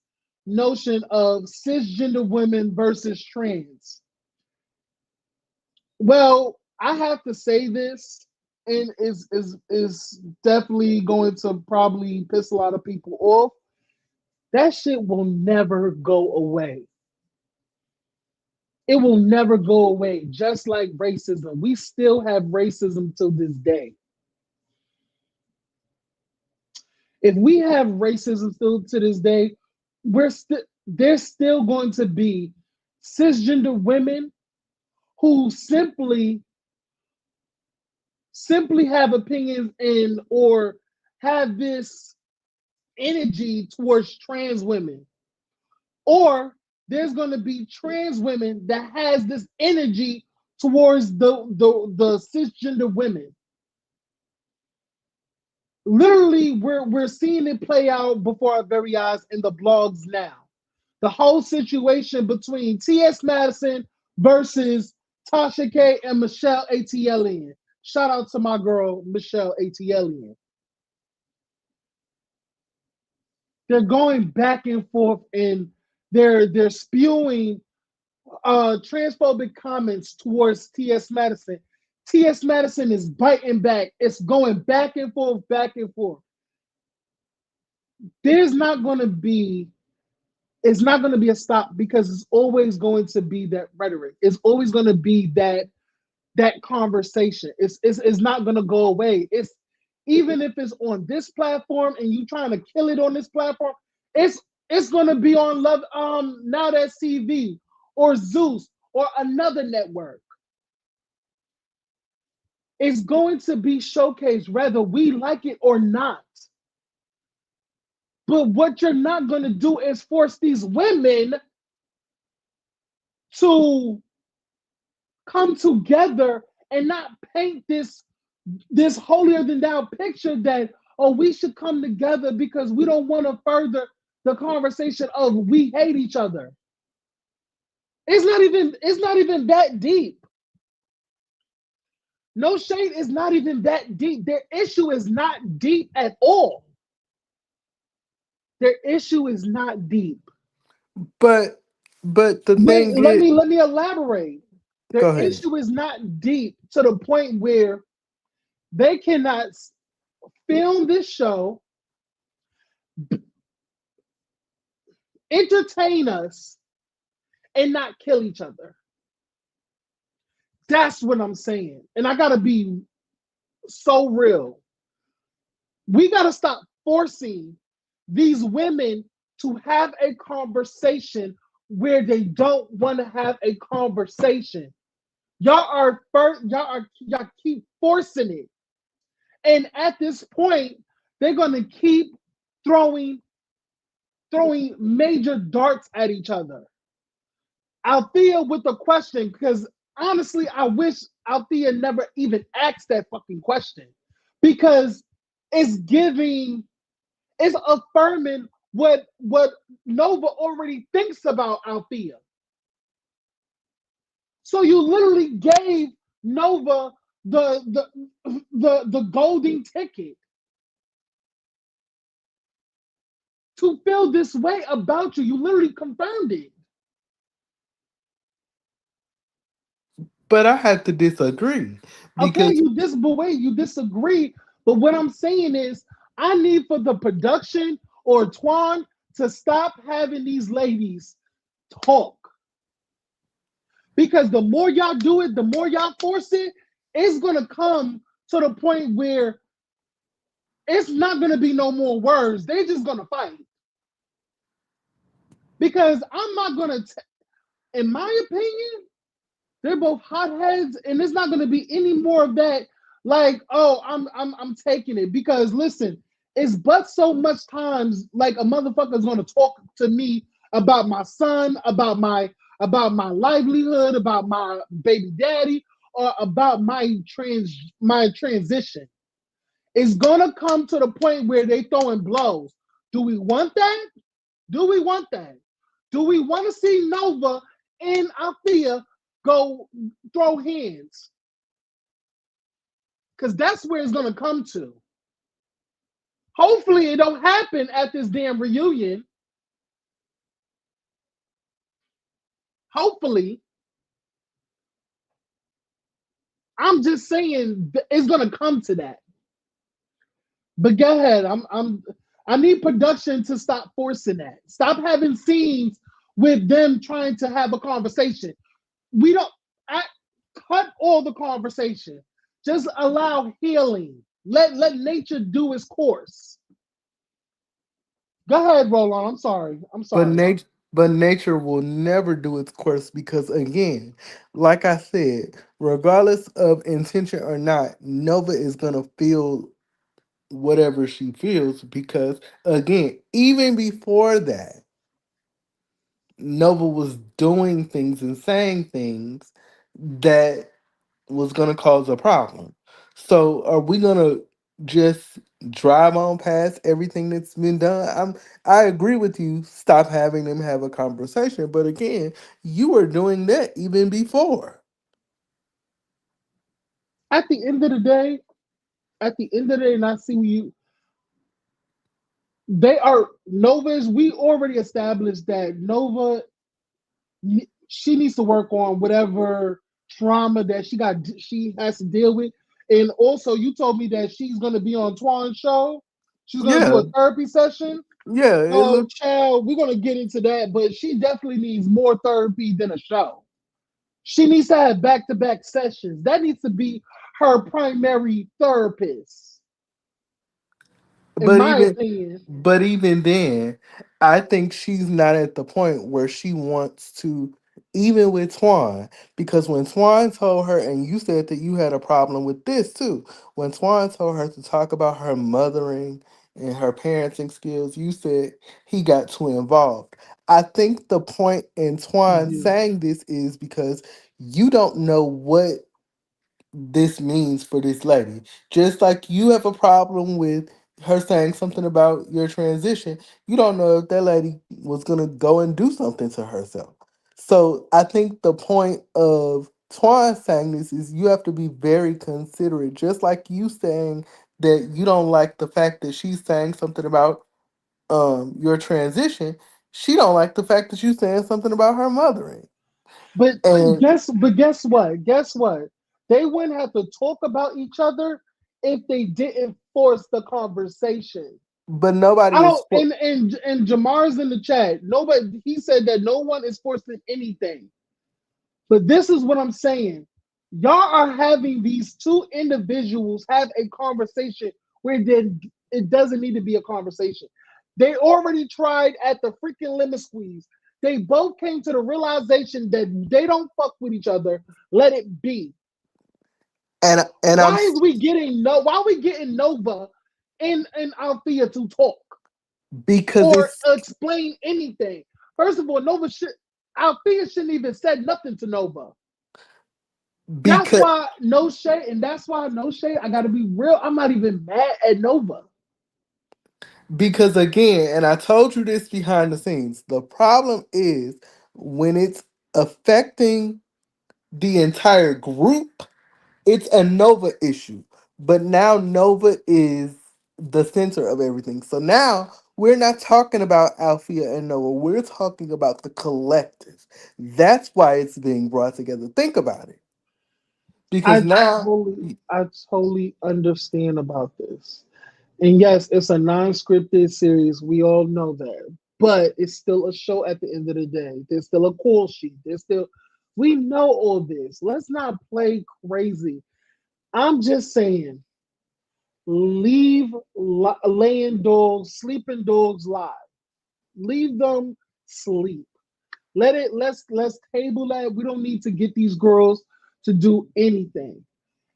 notion of cisgender women versus trans. Well, I have to say this, and is definitely going to probably piss a lot of people off. That shit will never go away. It will never go away. Just like racism, we still have racism to this day. If we have racism still to this day, we're still there's still going to be cisgender women who simply have opinions and or have this energy towards trans women, or there's going to be trans women that has this energy towards the cisgender women. Literally, we're seeing it play out before our very eyes in the blogs now. The whole situation between T.S. Madison versus Tasha K and Michelle ATLian. Shout out to my girl Michelle ATLian. They're going back and forth, and they're spewing transphobic comments towards T.S. Madison. T.S. Madison is biting back. It's going back and forth, back and forth. There's not going to be it's not going to be a stop because it's always going to be that rhetoric. It's always going to be that conversation. It's not going to go away. It's even if it's on this platform and you trying to kill it on this platform, it's it's going to be on Love Now That's TV or Zeus or another network. It's going to be showcased whether we like it or not. But what you're not going to do is force these women to come together and not paint this holier than thou picture that oh we should come together because we don't want to further the conversation of we hate each other. It's not even that deep. No shade is not even that deep. Their issue is not deep at all. Their issue is not deep. But But the Let, thing let is, me let me elaborate. The go ahead. issue is not deep to the point where they cannot film this show, entertain us, and not kill each other. That's what I'm saying. And I gotta be so real. We gotta stop forcing these women to have a conversation where they don't want to have a conversation. Y'all keep forcing it. And at this point, they're gonna keep throwing throwing major darts at each other. Althea with the question, because honestly, I wish Althea never even asked that fucking question. Because it's giving, it's affirming what Nova already thinks about Althea. So you literally gave Nova the golden ticket to feel this way about you. You literally confirmed it. But I have to disagree Okay, because but wait, you disagree. But what I'm saying is, I need for the production or Twan to stop having these ladies talk. Because the more y'all do it, the more y'all force it, it's gonna come to the point where it's not gonna be no more words. They're just gonna fight. Because I'm not gonna, in my opinion, they're both hotheads, and there's not going to be any more of that. Like, oh, I'm taking it because listen, it's but so much times like a motherfucker's going to talk to me about my son, about my livelihood, about my baby daddy, or about my transition. It's gonna come to the point where they throwing blows. Do we want that? Do we want that? Do we want to see Nova and Althea go throw hands? Because that's where it's gonna come to. Hopefully, it don't happen at this damn reunion. Hopefully, I'm just saying it's gonna come to that. But go ahead. I need production to stop forcing that. Stop having scenes with them trying to have a conversation. We don't I, cut all the conversation. Just allow healing. Let nature do its course. Go ahead, Roland. I'm sorry. I'm but sorry. nature will never do its course because again, like I said, regardless of intention or not, Nova is gonna feel whatever she feels because again, even before that, Nova was doing things and saying things that was going to cause a problem. So are we going to just drive on past everything that's been done? I agree with you. Stop having them have a conversation, but again, you were doing that even before. At the end of the day, at the end of the day, and I see you, they are Nova's. We already established that Nova, she needs to work on whatever trauma that she has to deal with. And also, you told me that she's going to be on Twan's show. She's going to do Yeah, a therapy session. yeah. It Oh, look, child, we're going to get into that, but she definitely needs more therapy than a show. She needs to have back to back sessions. That needs to be her primary therapist, in but my even opinion. But even then, I think she's not at the point where she wants to, even with Twan, because when Twan told her, and you said that you had a problem with this too, when Twan told her to talk about her mothering and her parenting skills, you said he got too involved. I think the point in Twan Yeah. saying this is because you don't know what this means for this lady. Just like you have a problem with her saying something about your transition, you don't know if that lady was going to go and do something to herself. So I think the point of Twan saying this is you have to be very considerate, just like you saying that you don't like the fact that she's saying something about your transition. She don't like the fact that you saying something about her mothering. But And guess what? Guess what? They wouldn't have to talk about each other if they didn't force the conversation. but I nobody is don't and Jamar's in the chat. Nobody he said that no one is forcing anything. But this is what I'm saying. Y'all are having these two individuals have a conversation where it doesn't need to be a conversation. They already tried at the freaking lemon squeeze. They both came to the realization that they don't fuck with each other. Let it be. and I'm Why is we getting no? Why are we getting Nova and Althea to talk because or it's explain anything? First of all, Althea shouldn't even said nothing to Nova. That's because why no shade, and that's why no shade. I gotta be real. I'm not even mad at Nova. because again, and I told you this behind the scenes. The problem is when it's affecting the entire group, it's a Nova issue. But now Nova is the center of everything. So now we're not talking about Althea and Nova. We're talking about the collective. That's why it's being brought together. Think about it. Because I now, I totally understand about this. And yes, it's a non-scripted series. We all know that, but it's still a show. At the end of the day, there's still a call sheet. There's still, we know all this. Let's not play crazy. I'm just saying, leave laying dogs, sleeping dogs lie. Leave them sleep. Let's table that. We don't need to get these girls to do anything.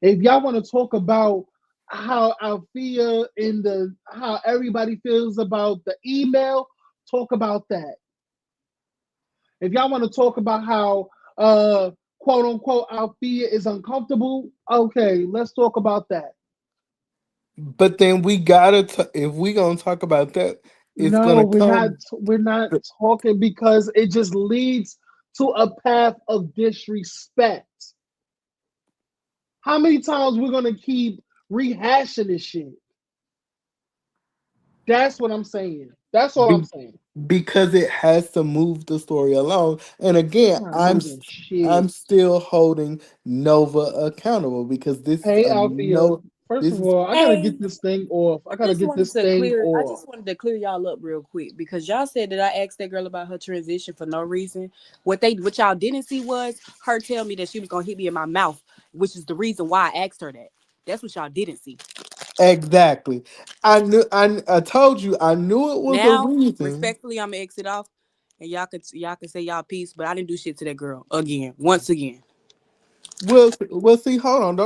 If y'all want to talk about how Althea and the how everybody feels about the email, talk about that. If y'all want to talk about how quote unquote Althea is uncomfortable, okay, let's talk about that. but then we gotta, if we gonna talk about that, it's No, gonna we're not. come. We're not talking because it just leads to a path of disrespect. How many times we're gonna keep rehashing this shit? That's what I'm saying. That's all I'm Be, saying. because it has to move the story along. And It's again, not moving I'm shit. still holding Nova accountable because this is Hey, a Althea. no. First This of is all, I gotta get Hey, this thing off. I gotta get this thing I off. just wanted to clear y'all up real quick because y'all said that I asked that girl about her transition for no reason. What y'all didn't see was her tell me that she was gonna hit me in my mouth, which is the reason why I asked her that. That's what y'all didn't see. exactly. I told you. I knew it was a Now, reason. respectfully, I'm gonna exit off, and y'all could say y'all piece, but I didn't do shit to that girl again, once again. We'll see. Hold on.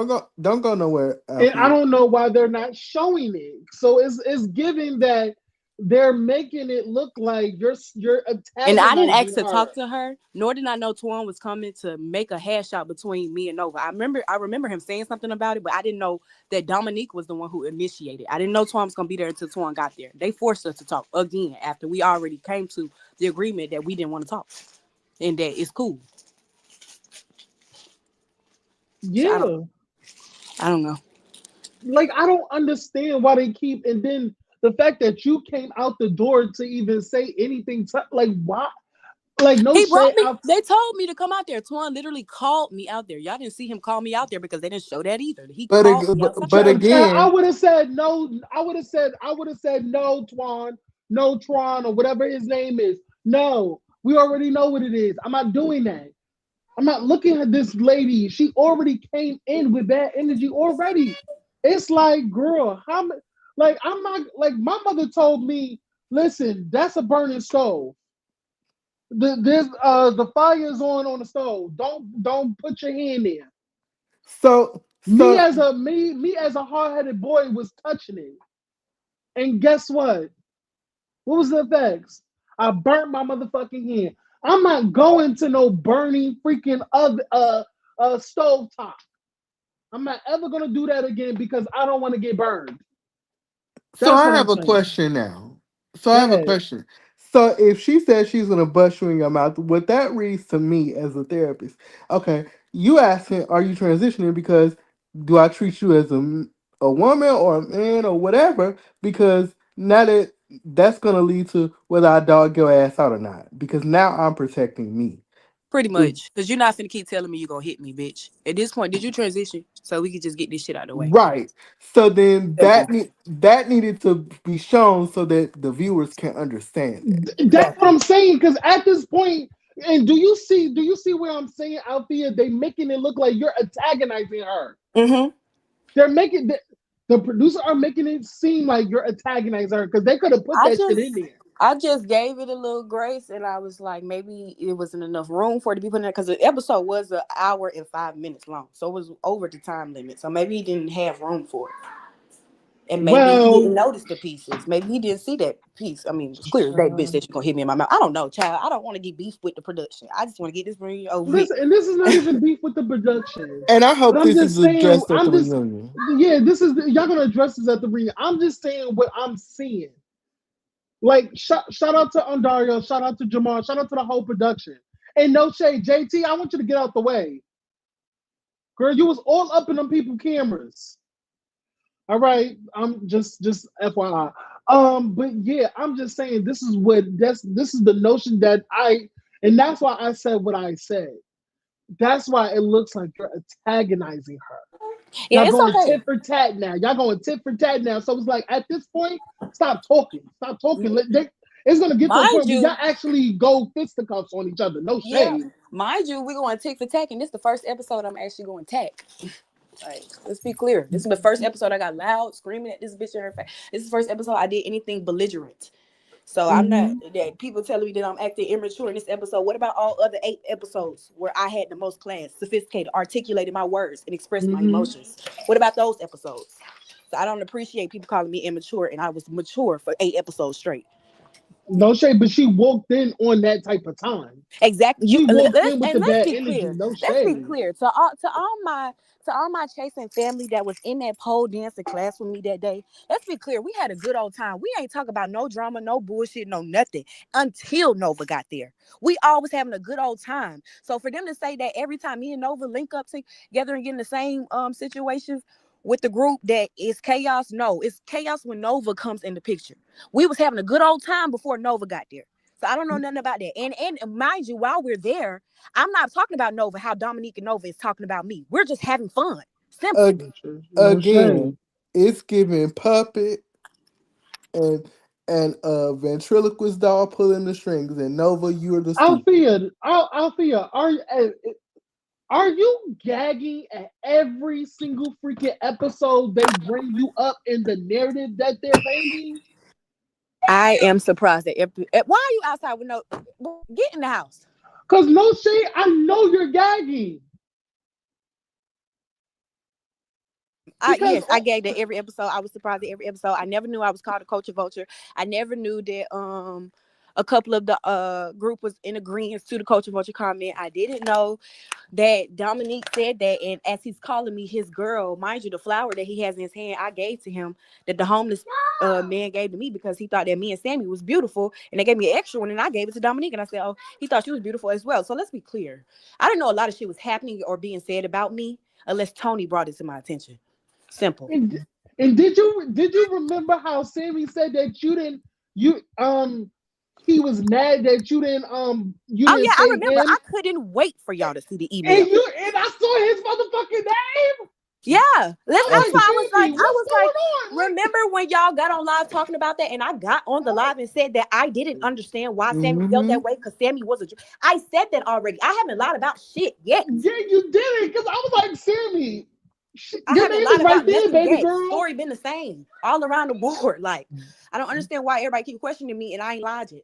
Don't go nowhere, And I Alfia. don't know why they're not showing it. So it's giving that they're making it look like you're And I didn't antagonizing ask to her. talk to her, nor did I know Twan was coming to make a hash out between me and Nova. I remember him saying something about it, but I didn't know that Dominique was the one who initiated. I didn't know Twan was gonna be there until Twan got there. They forced us to talk again after we already came to the agreement that we didn't want to talk and that it's cool. So Yeah. I don't know. Like I don't understand why they keep and then the fact that you came out the door to even say anything like why like no He brought shade me. out. They told me to come out there. Twan literally called me out there. Y'all didn't see him call me out there because they didn't show that either. He called me outside. But I again, would have said no. I would have said no, Twan, no, Tron, or whatever his name is. No, we already know what it is. I'm not doing that. I'm not looking at this lady. She already came in with bad energy already. It's like, girl, like I'm not like my mother told me. Listen, that's a burning stove. The fire is on the stove. Don't put your hand there. so Me so as a me as a hard headed boy was touching it, and guess what? What was the effects? I burnt my motherfucking hand. I'm not going to no burning freaking stove top. I'm not ever gonna do that again because I don't want to get burned. so That's I what I'm have a saying. question now. So I Go have a ahead. question. So if she says she's gonna bust you in your mouth, what that reads to me as a therapist, okay, you asking, are you transitioning because do I treat you as a woman or a man or whatever? Because now that that's gonna lead to whether I dog your ass out or not. Because now I'm protecting me. Pretty If- much. Because you're not finna keep telling me you're gonna hit me, bitch. At this point, did you transition? So we could just get this shit out of the way. right. So then Simple. that needed to be shown so that the viewers can understand it. That's what Exactly. I'm saying. Because at this point, and do you see where I'm saying, Althea? They making it look like you're antagonizing her. Mm-hmm. They're making the producer are making it seem like you're antagonizing her because they could have put I that shit in just there. I just gave it a little grace, and I was like, maybe it wasn't enough room for it to be put in there because the episode was 1 hour and 5 minutes long, so it was over the time limit. So maybe he didn't have room for it, and maybe he didn't Well, notice the pieces. Maybe he didn't see that piece. I mean, it's clear as that bitch that you gonna hit me in my mouth. I don't know, child. I don't want to get beef with the production. I just want to get this ring over with. listen, and this is not even beef with the production. And I But hope I'm this is just saying, addressed at the reunion. yeah, this is y'all gonna address this at the reunion. I'm just saying what I'm seeing. Like, shout out to Ondario, shout out to Jamal, shout out to the whole production. And no shade, JT, I want you to get out the way. Girl, you was all up in them people cameras. All right. I'm just FYI. But yeah, I'm just saying this is the notion that and that's why I said what I said. That's why it looks like you're antagonizing her. Yeah, Y'all it's going okay. tit for tat now. Y'all going tit for tat now. So it's like at this point, stop talking. Stop talking. It's gonna get to a Mind point where y'all you, actually go fisticuffs on each other. No yeah, shade. mind you, we're going tick for tack, and this is the first episode I'm actually going tack. Like, let's be clear. This is the first episode I got loud screaming at this bitch in her face. This is the first episode I did anything belligerent. So I'm not Mm-hmm. that people telling me that I'm acting immature in this episode. What about all other 8 episodes where I had the most class, sophisticated, articulated my words, and expressed my Mm-hmm. emotions? What about those episodes? So I don't appreciate people calling me immature, and I was mature for 8 episodes straight. No shade, but she walked in on that type of time. Exactly. You She walked let's in with and the let's bad be energy. clear. No Let's be shade. clear to all my chasing family that was in that pole dancing class with me that day. Let's be clear. We had a good old time. We ain't talking about no drama, no bullshit, no nothing until Nova got there. We always having a good old time. So for them to say that every time me and Nova link up together and get in the same situations with the group that is chaos, no, it's chaos when Nova comes in the picture. We was having a good old time before Nova got there. So I don't know nothing about that. And mind you, while we're there, I'm not talking about Nova, how Dominique and Nova is talking about me. We're just having fun. Simple. Ag- No shade. No shade. Again, it's giving puppet and ventriloquist doll pulling the strings, and Nova, you're the stupid. Althea, are you gagging at every single freaking episode they bring you up in the narrative that they're painting? I am surprised that why are you outside with no get in the house? Cause no shade, I know you're gagging I because yes, I gagged at every episode. I was surprised at every episode. I never knew I was called a culture vulture. I never knew that a couple of the group was in agreement to the culture vulture comment. I didn't know that Dominique said that, and as he's calling me his girl, mind you, the flower that he has in his hand, I gave to him that the homeless man gave to me because he thought that me and Sammy was beautiful, and they gave me an extra one, and I gave it to Dominique, and I said, oh, he thought she was beautiful as well. So let's be clear, I didn't know a lot of shit was happening or being said about me unless Tony brought it to my attention. Simple. and, and did you remember how Sammy said that you he was mad that you Oh didn't yeah, I say remember. I him couldn't wait for y'all to see the email. and I saw his motherfucking name. Yeah, I that's was Okay. like, why Sammy, I what's was like, going on? remember when y'all got on live talking about that, and I got on the live and said that I didn't understand why Sammy felt Mm-hmm. that way because Sammy was a. I said that already. I haven't lied about shit yet. Yeah, you did it because I was like, Sammy, I your haven't name lied is right about there, nothing baby yet. girl. Story been the same all around the board. Like, I don't understand why everybody keep questioning me, and I ain't lied yet.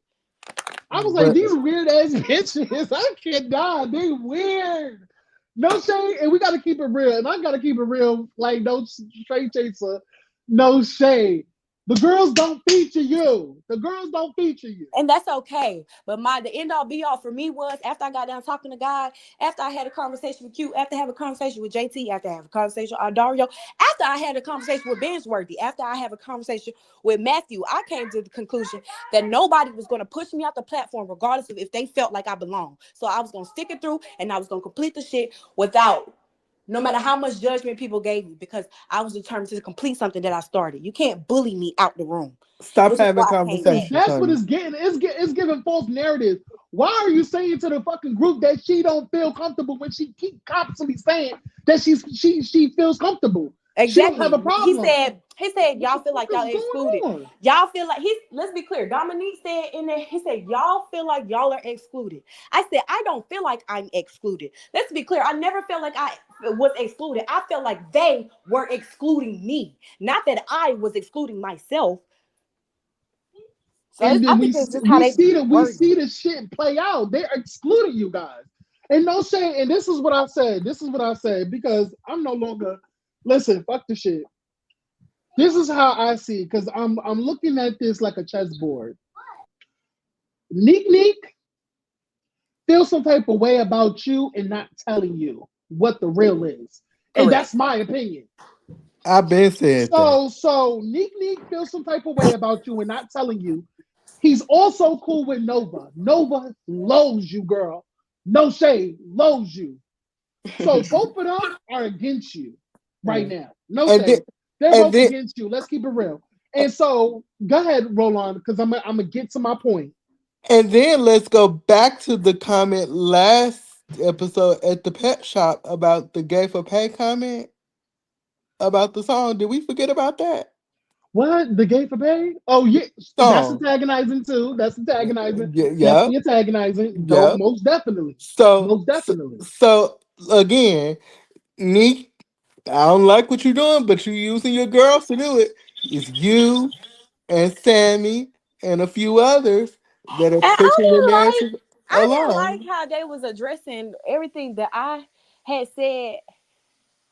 I was like, But these weird ass bitches. I can't die. They weird. No shade, and we gotta keep it real. And I gotta keep it real, like no straight chaser, no shade. The girls don't feature you. The girls don't feature you. And that's okay. But the end all be all for me was after I got done talking to God, after I had a conversation with you, after I have a conversation with JT, after I have a conversation with Dario, after I had a conversation with Bensworthy, after I have a conversation with Matthew, I came to the conclusion that nobody was going to push me off the platform, regardless of if they felt like I belonged. So I was going to stick it through and I was going to complete the shit without no matter how much judgment people gave me, because I was determined to complete something that I started. You can't bully me out the room, Stop which is having why I came back. conversations, That's what honey. it's getting. It's giving false narratives. Why are you saying to the fucking group that she don't feel comfortable when she keep constantly saying that she feels comfortable? She don't have Exactly. a problem. He said, What y'all the feel fuck like is y'all excluded. going on? Y'all feel like let's be clear. Dominique said in there, he said, y'all feel like y'all are excluded. I said, I don't feel like I'm excluded. Let's be clear. I never felt like I was excluded. I felt like they were excluding me. Not that I was excluding myself. So And I then think it's just how they be we wording see it. the shit play out. They're excluding you guys. And no shame. And this is what I said. This is what I said because I'm no longer listen. Fuck the shit. This is how I see it because I'm looking at this like a chessboard. Neek Neek feels some type of way about you and not telling you what the real is, and that's Correct. my opinion. I've been said that. So Neek Neek feels some type of way about you and not telling you. He's also cool with Nova. Nova loves you, girl. No shade, loves you. So both of them are against you right Mm. now. No And then shade. They're and both then against you. Let's keep it real. And so go ahead, roll on, because I'm gonna get to my point. and then let's go back to the comment last episode at the pet shop about the gay for pay comment about the song. Did we forget about that What? The gay for pay? Oh yeah, that's song? antagonizing too. That's antagonizing. Yeah, Definitely antagonizing. Dope, yeah. most definitely. So, Most so, definitely. so again, Nick, I don't like what you're doing, but you're using your girls to do it. It's you and Sammy and a few others that are And pushing the narrative I didn't like along. how they was addressing everything that I had said.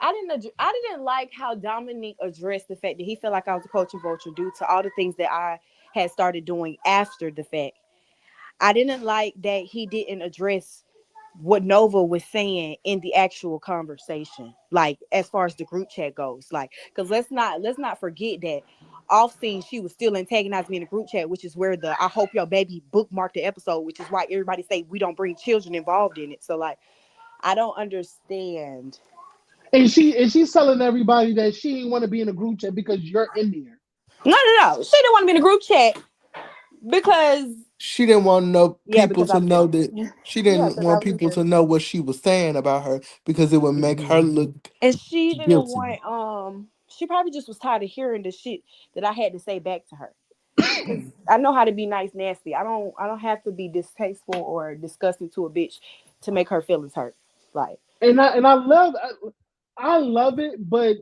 I didn't like how Dominique addressed the fact that he felt like I was a culture vulture due to all the things that I had started doing after the fact. I didn't like that he didn't address what Nova was saying in the actual conversation, like as far as the group chat goes. Like, because let's not forget that off scene she was still antagonizing me in the group chat, which is where the I hope your baby bookmarked the episode, which is why everybody say we don't bring children involved in it. So like I don't understand. And she's telling everybody that she didn't want to be in a group chat because you're in there. No, no, no. She didn't want to be in a group chat because She didn't want no yeah, people because I to was know there. that she Yeah, didn't because I want was people there. to know what she was saying about her because it would make her look And she didn't guilty. want she probably just was tired of hearing the shit that I had to say back to her. Cause I know how to be nice, nasty. I don't have to be distasteful or disgusting to a bitch to make her feelings hurt. Like, And I love it, but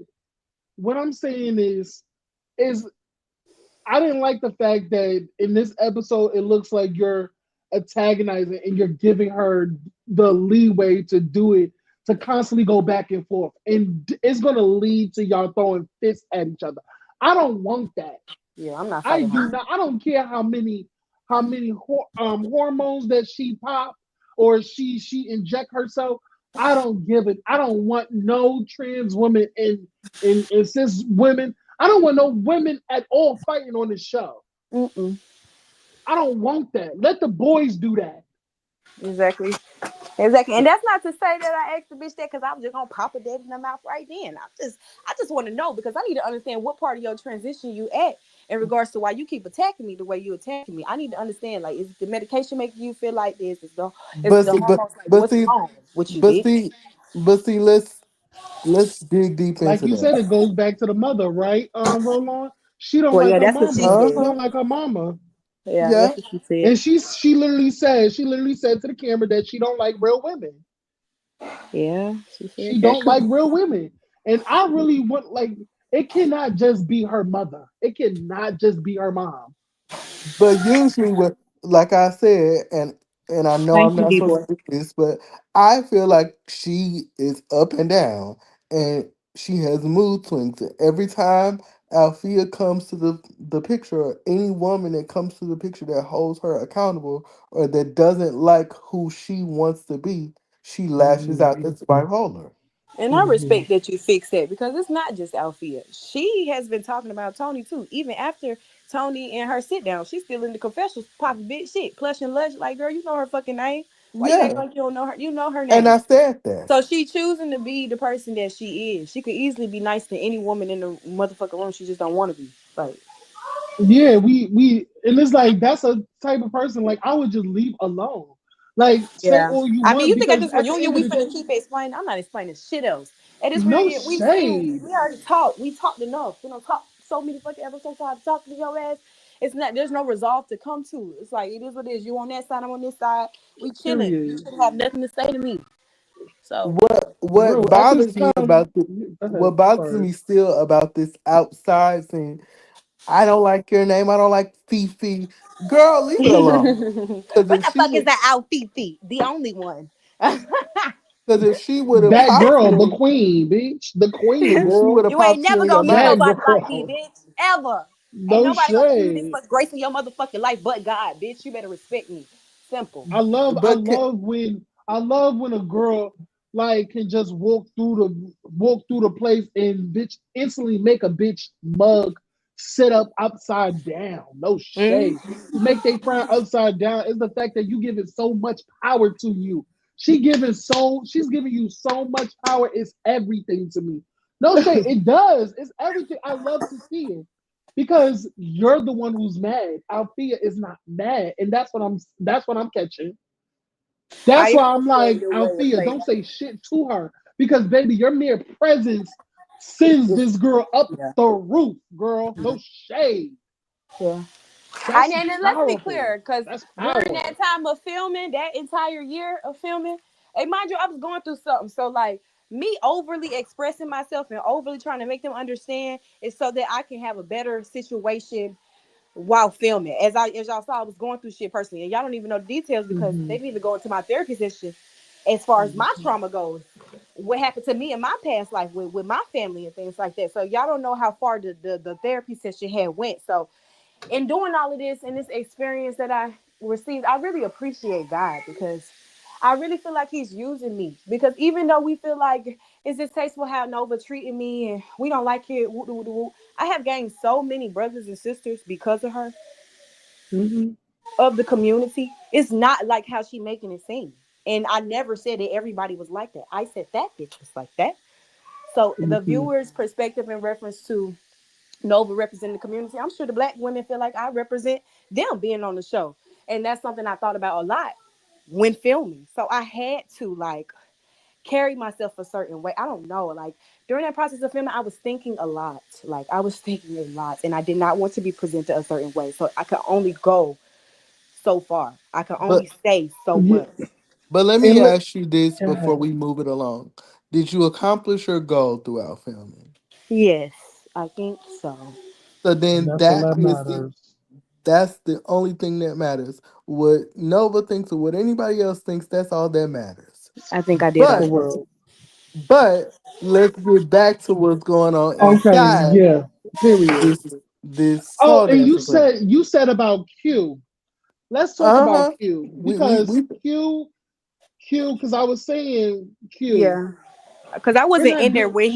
what I'm saying is I didn't like the fact that in this episode it looks like you're antagonizing and you're giving her the leeway to do it to constantly go back and forth, and it's gonna lead to y'all throwing fists at each other. I don't want that. yeah, I'm not I fucking do her. not. I don't care how many hormones that she pop or she inject herself. I don't give it. I don't want no trans women in cis women. I don't want no women at all fighting on this show. Mm-mm. I don't want that. Let the boys do that. Exactly. Exactly. And that's not to say that I asked the bitch that because I was just gonna pop a dead in the mouth right then. I just want to know because I need to understand what part of your transition you at in regards to why you keep attacking me the way you attacking me. I need to understand, like, is the medication making you feel like this? Is But the see, hormones like but what's see, wrong with you, but bitch? see, but see, let's dig deep Like into you said, that. it goes back to the mother, right? Roland. She don't Well, like yeah, her that's what she mama. Uh She said. huh. don't like her mama. Yeah, Yeah. that's what she said. And she literally said to the camera that she don't like real women. Yeah, she said She that don't like too. real women. And I really want like it cannot just be her mother. It cannot just be her mom. But usually, with like I said, and I know I'm Thank you, not D supposed boy. to do this, but I feel like she is up and down, and she has mood swings. And every time Althea comes to the picture, or any woman that comes to the picture that holds her accountable or that doesn't like who she wants to be, she lashes out. That's bipolar. And I respect that you fixed that because it's not just Althea. She has been talking about Tony too. Even after Tony and her sit down, she's still in the confessionals popping big shit. Plush and Lush, like, girl, you know her fucking name. Why you act Yeah. like you don't know her? You know her And name. I said that. So she choosing to be the person that she is. She could easily be nice to any woman in the motherfucking room. She just don't want to be. Like, Yeah, and it's like that's a type of person like I would just leave alone. Like say yeah. all you I mean, want you think at because this at the reunion end of we the finna day, keep explaining? I'm not explaining shit else. At this no reunion, shade. we already talked. We talked enough. We don't talk so many fucking ever so tired to talk to your ass. It's not. There's no resolve to come to. It's like it is what it is. You on that side, I'm on this side. We chilling. You Period. should have nothing to say to me. So Bro, What at this bothers me time, about the go what ahead. bothers Sorry. me still about this outside thing, I don't like your name. I don't like Fifi. Girl, leave it alone. Cause what if the she fuck is would, that Alfifi? The only one. cause if she would have That popped girl, the you, queen, bitch. The queen, if she would girl. have You ain't popped you never in your gonna meet That mouth, nobody like me, girl. bitch. Ever. Ain't No nobody gonna give you this shade. much grace in your motherfucking life but God, bitch. You better respect me. Simple. I but love when a girl like can just walk through the place and bitch instantly make a bitch mug sit up upside down. No Mm-hmm. shade. Make they friend upside down is the fact that you giving so much power to you. She's giving you so much power. It's everything to me. No shade. It does. It's everything. I love to see it because you're the one who's mad. Althea is not mad, and that's what I'm catching. I That's why I'm appreciate like, your way of Althea, saying don't say shit to her because baby, your mere presence sends that. this girl up Yeah. the roof, girl. No shade. Yeah. That's And then let's be powerful. clear, because That's during power. that time of filming, that entire year of filming, hey, mind you, I was going through something. So like me overly expressing myself and overly trying to make them understand is so that I can have a better situation while filming. As y'all saw, I was going through shit personally, and y'all don't even know the details because they Hmm. didn't even go into my therapy session as far as my Hmm. trauma goes. What happened to me in my past life with my family and things like that. So y'all don't know how far the therapy session had went. So in doing all of this and this experience that I received, I really appreciate God because I really feel like He's using me. Because even though we feel like it's distasteful how Nova treated me and we don't like it, woo, woo, woo, woo, I have gained so many brothers and sisters because of her, Hmm. of the community. It's not like how she making it seem. And I never said that everybody was like that. I said that bitch was like that. So the Hmm. viewer's perspective in reference to Nova representing the community, I'm sure the black women feel like I represent them being on the show. And that's something I thought about a lot when filming. So I had to like carry myself a certain way. I don't know. Like during that process of filming, I was thinking a lot. Like I was thinking a lot. And I did not want to be presented a certain way. So I could only go so far. I could only but say so Yeah. much. let me And let, ask you this before we move it along. Did you accomplish your goal throughout filming? Yes, I think so. So then that's all that matters. that's the only thing that matters. What Nova thinks or what anybody else thinks, that's all that matters. I think I did For But okay. real. let's get back to what's going on Okay, inside yeah. Period. this Oh, soul and dancer place. you said about Q. Let's talk about Uh-huh. Q We because Q, because I was saying Q, Yeah. Because I and wasn't I in there did. when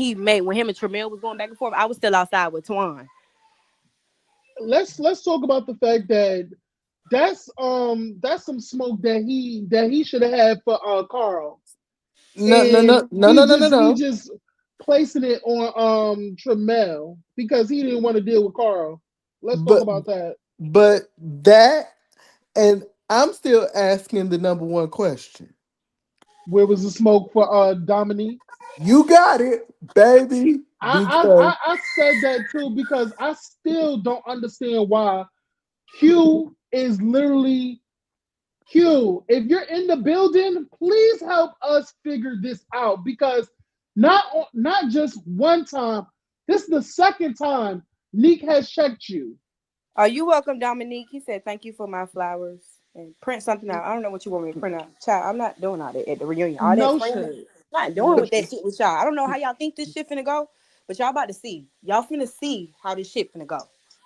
when him and Tremel was going back and forth. I was still outside with Twan. Let's talk about the fact that that's some smoke that he should have had for Carl, no no no and no no no no he no. just placing it on Tremel because he didn't want to deal with Carl. Let's talk But about that. that and I'm still asking the number one question. Where was the smoke for Dominique? You got it, baby. Because I said that too because I still don't understand why Q is literally Q. If you're in the building, please help us figure this out because not just one time. This is the second time Neek has checked you. Are you welcome, Dominique? He said, "Thank you for my flowers." And print something out. I don't know what you want me to print out. Child, I'm not doing all that at the reunion. All that No screaming. shade. I'm not doing No with that shade. shit with y'all. I don't know how y'all think this shit finna go, but y'all about to see. Y'all finna see how this shit finna go.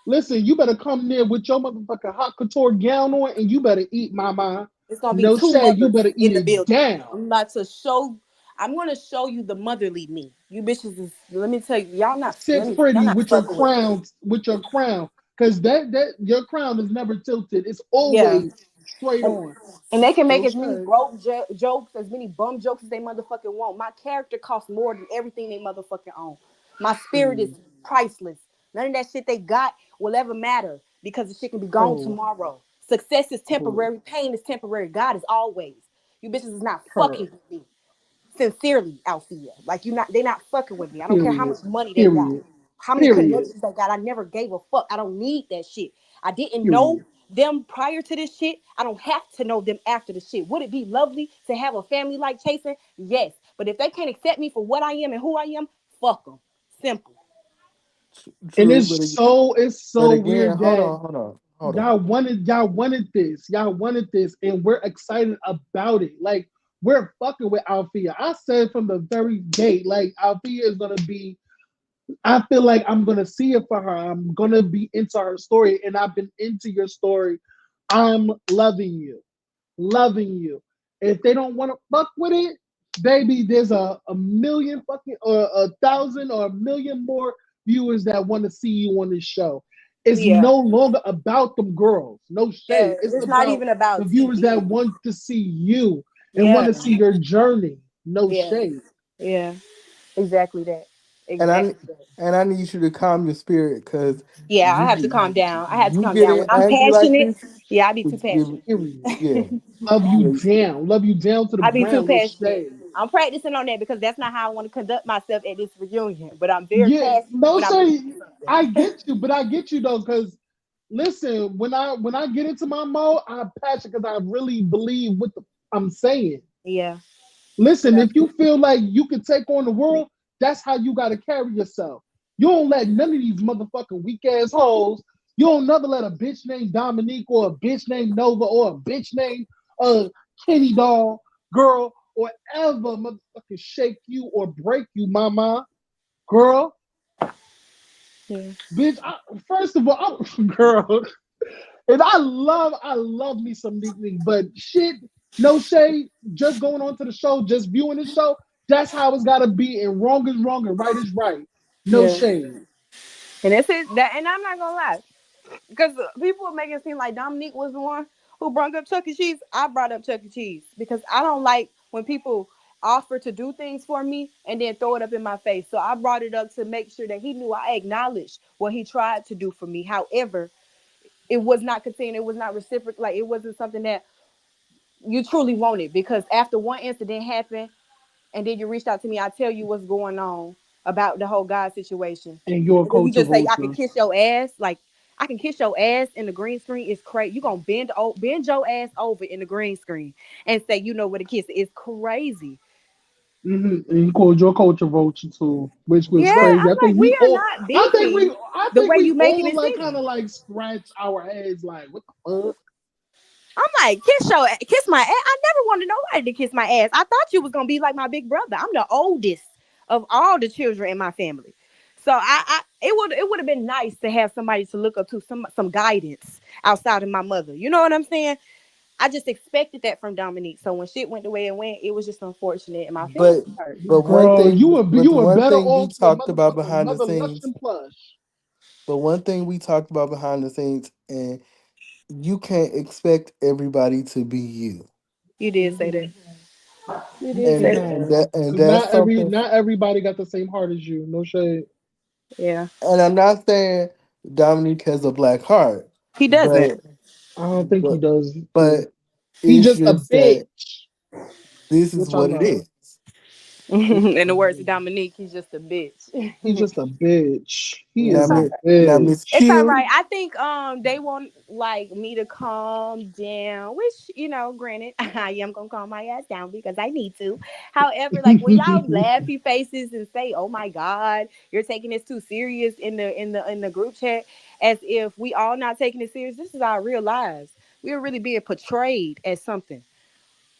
Listen, you better come there with your motherfucking hot couture gown on, and you better eat my mind. It's gonna be No two shade. You mothers better eat in the it building. down. I'm about to show. I'm gonna show you the motherly me. You bitches is. Let me tell you, y'all not. Sit Y'all pretty not fucking with me. with your crown, because that your crown is never tilted. It's Yeah. always. Straight up. And they can make No as many shade. broke jokes, as many bum jokes as they motherfucking want. My character costs more than everything they motherfucking own. My spirit is Period. priceless. None of that shit they got will ever matter because the shit can be gone Per. tomorrow. Success is Per. temporary. Pain is temporary. God is always. You bitches is not Per. fucking with me. Sincerely, Althea. Like you not they not fucking with me. I don't care how Period. much money they got. Period. How many Period. connections they got. I never gave a fuck. I don't need that shit. I didn't know Period. them prior to this shit. I don't have to know them after the shit. Would it be lovely to have a family like Chasing? Yes. But if they can't accept me for what I am and who I am, fuck them. Simple. And True, it's but so again, weird hold that on, hold on, hold on. y'all wanted this, and we're excited about it. Like we're fucking with Althea. I said from the very gate, like Althea is gonna be. I feel like I'm gonna see it for her. I'm gonna be into her story, and I've been into your story. I'm loving you. If they don't want to fuck with it, baby, there's a million fucking or a thousand or a million more viewers that want to see you on this show. It's Yeah. no longer about them girls. No Yeah. shade. It's It's not about even the about viewers that TV. want to see you and want Yeah. to see your journey. No Yeah. shade. Yeah. Exactly that. And Exactly that. I need you to calm your spirit because Yeah, I you have to get calm down. I have to you calm get down. When it I'm angry like passionate, this. yeah, I be too It's give passionate. Period. yeah. Love you Yeah. down. Love you down to the I be too ground. No passionate. shade. I'm practicing on that because that's not how I want to conduct myself at this reunion. But I'm very Yeah, passionate no when I believe shade. in something. I get you, but I get you though, because listen, when I get into my mode, I'm passionate because I really believe what I'm saying. Yeah, Listen, yeah, if you feel like you can take on the world, that's how you got to carry yourself. You don't let none of these motherfucking weak ass hoes. You don't never let a bitch named Dominique or a bitch named Nova or a bitch named Kenny Doll girl or ever motherfucking shake you or break you, mama girl. yeah. Bitch, first of all, girl, and I love me some Neek Neek, but shit, no shade, just going on to the show, just viewing the show, that's how it's gotta be, and wrong is wrong and right is right. No Yeah. shade. And that's it. That, and I'm not gonna lie, because people are making it seem like Dominique was the one who brought up Chuck E. Cheese. I brought up Chuck E. Cheese because I don't like when people offer to do things for me and then throw it up in my face. So I brought it up to make sure that he knew I acknowledged what he tried to do for me. However, it was not contained. It was not reciprocal. Like it wasn't something that you truly wanted because after one incident happened and then you reached out to me, I tell you what's going on about the whole God situation. And you're a And then you culture just say I can vulture. kiss your ass, like I can kiss your ass in the green screen. It's crazy. You gonna bend your ass over in the green screen and say you know what a kiss is. It's crazy. And you called your culture vulture too, which was Yeah, crazy. I'm like, we are not beefing I the think way we you making all it like kind seem. of like scratch our heads like, what the fuck? I'm like, kiss my ass. I never wanted nobody to kiss my ass. I thought you was gonna be like my big brother. I'm the oldest of all the children in my family. So it would have been nice to have somebody to look up to, some guidance outside of my mother. You know what I'm saying? I just expected that from Dominique. So when shit went the way it went, it was just unfortunate and my feelings But hurt. Girl, you but were one better thing we off with talked about motherfucking behind the mother scenes, Lushian Plush. but one thing we talked about behind the scenes, and you can't expect everybody to be you, You did say that. You did You say and that. can't. and Cause that's something. not everybody got the same heart as you. No shade. Yeah. And I'm not saying Dominique has a black heart, He doesn't. but I don't think he but does. but He it's just a just that bitch, this is which I what it love. is. In the words of Dominique, he's just a bitch. He's just a bitch. He Now, It's is all a Miss right. now Miss bitch. It's all right. Q, I think they want like me to calm down, which granted, I am gonna calm my ass down because I need to. However, like when y'all laughy faces and say, "Oh my God, you're taking this too serious" in the group chat, as if we all not taking it serious. This is our real lives. We are really being portrayed as something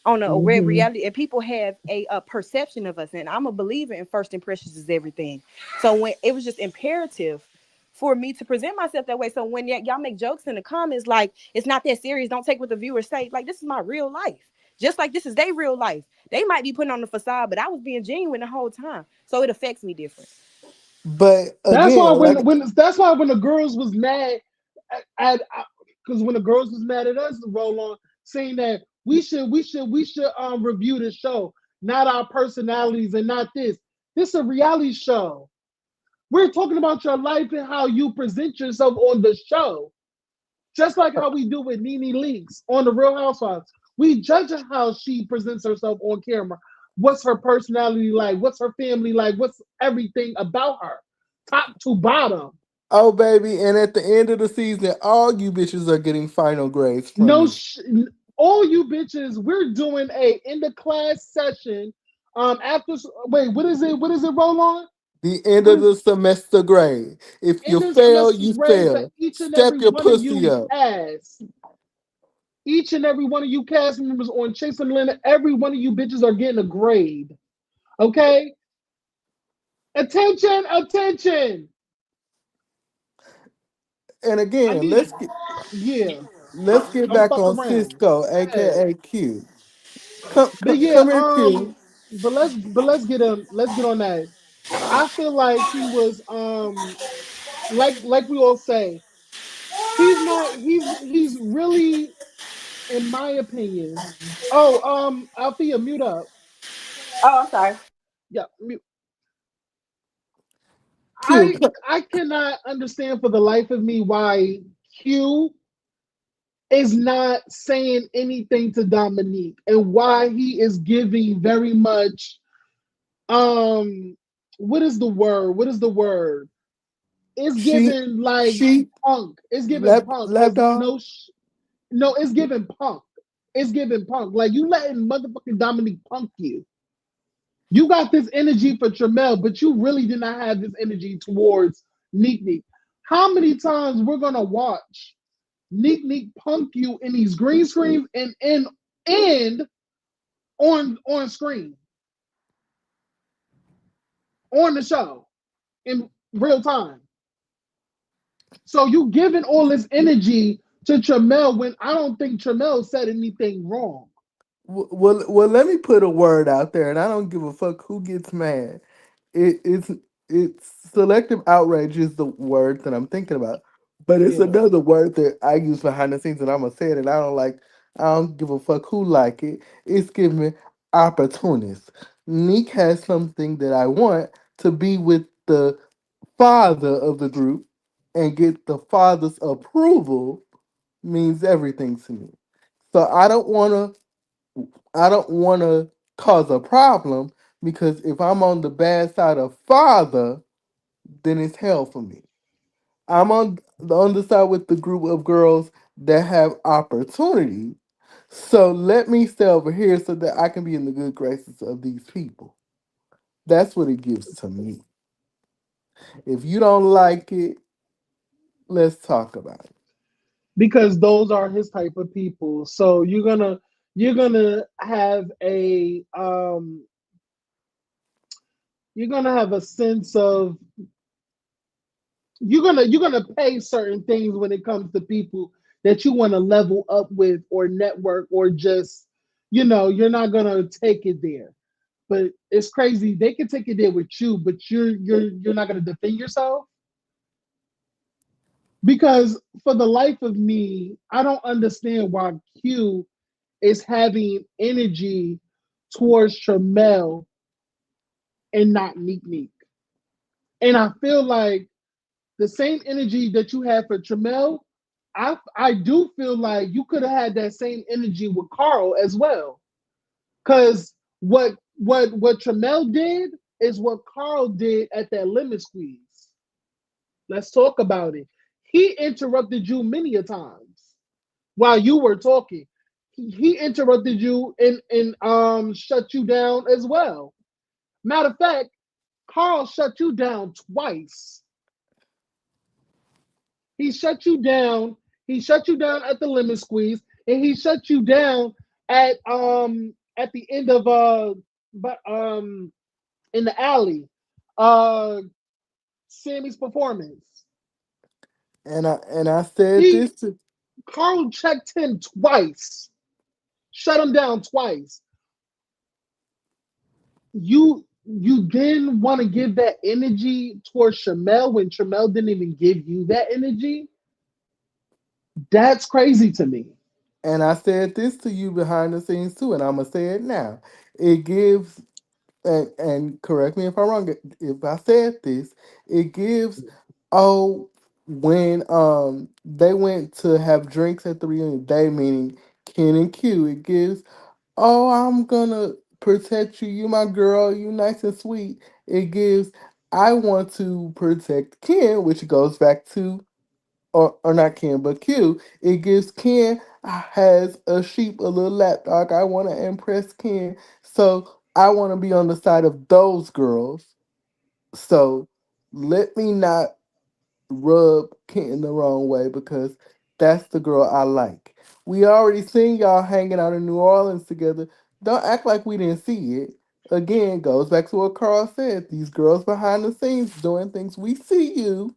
on a red Mhm. reality, and people have a perception of us, and I'm a believer in first impressions is everything. So when it was just imperative for me to present myself that way, so when y'all make jokes in the comments like it's not that serious, don't take what the viewers say, like this is my real life, just like this is their real life. They might be putting on the facade, but I was being genuine the whole time, so it affects me different. but That's why again, like when the girls was mad at because when the girls was mad at us, roll on. saying that we should review the show, not our personalities and not this. This is a reality show. We're talking about your life and how you present yourself on the show. Just like how we do with Nene Leakes on the Real Housewives. We judge how she presents herself on camera. What's her personality like? What's her family like? What's everything about her? Top to bottom. Oh, baby. And at the end of the season, all you bitches are getting final grades from No, me. all you bitches, we're doing a in the class session. After wait, what is it? What is it? Roll on. The end What of is the semester grade. If you end of fail, semester you grade for fail. each and Step every your one of pussy you up. cast. Each and every one of you cast members on Chase and Linda, every one of you bitches are getting a grade. Okay? Attention, attention. And I again, need, yeah, let's get don't back fuck on around. Cisco, Yeah. aka Q. Come, But come, yeah, come here, Q. let's get on that. I feel like he was like we all say, he's not he's really, in my opinion. Oh, Althea, mute up. Oh, I'm sorry. Yeah, mute. Q. I cannot understand for the life of me why Q is not saying anything to Dominique and why he is giving very much what is the word? What is the word? It's She, giving like she, punk. It's giving lap, punk because lapdog. no, it's giving punk. It's giving punk. Like you letting motherfucking Dominique punk you. You got this energy for Tramel, but you really did not have this energy towards Neek Neek. How many times we're gonna watch Neek Neek punk you in these green screens and on screen on the show in real time? So you giving all this energy to Tramel when I don't think Tramel said anything wrong. Well, let me put a word out there, and I don't give a fuck who gets mad. It's selective outrage is the word that I'm thinking about, but it's Yeah. another word that I use behind the scenes, and I'm gonna say it, and I don't like. I don't give a fuck who like it. It's giving opportunist. Neek has something that I want to be with the father of the group, and get the father's approval means everything to me. So I don't want to cause a problem because if I'm on the bad side of father, then it's hell for me. I'm on the underside with the group of girls that have opportunity. So let me stay over here so that I can be in the good graces of these people. That's what it gives to me. If you don't like it, let's talk about it. Because those are his type of people. So you're gonna have a you're gonna have a sense of you're gonna pay certain things when it comes to people that you want to level up with or network or just you're not gonna take it there. But it's crazy. They can take it there with you, but you're not gonna defend yourself because for the life of me, I don't understand why Q is having energy towards Tramel and not Neek Neek. And I feel like the same energy that you have for Tramel, I do feel like you could have had that same energy with Carl as well. Cause what Tramel did is what Carl did at that lemon squeeze. Let's talk about it. He interrupted you many a times while you were talking. He interrupted you and shut you down as well. Matter of fact, Carl shut you down twice. He shut you down. He shut you down at the lemon squeeze, and he shut you down at the end of but in the alley, uh Sammy's performance. And I said He this to Carl checked him twice, shut him down twice. You then want to give that energy towards Shamel when Shamel didn't even give you that energy. That's crazy to me. and I said this to you behind the scenes too, and I'm gonna say it now. It gives, and correct me if I'm wrong. If I said this, it gives. Oh, when they went to have drinks at the reunion, they meaning Ken and Q. It gives. Oh, I'm gonna protect you. You my girl. You nice and sweet. It gives. I want to protect Ken, which goes back to or not Ken, but Q. It gives Ken has a sheep, a little lapdog. I want to impress Ken, so I want to be on the side of those girls. So let me not rub Ken the wrong way because that's the girl I like. We already seen y'all hanging out in New Orleans together. Don't act like we didn't see it. Again, goes back to what Carl said. These girls behind the scenes doing things. We see you.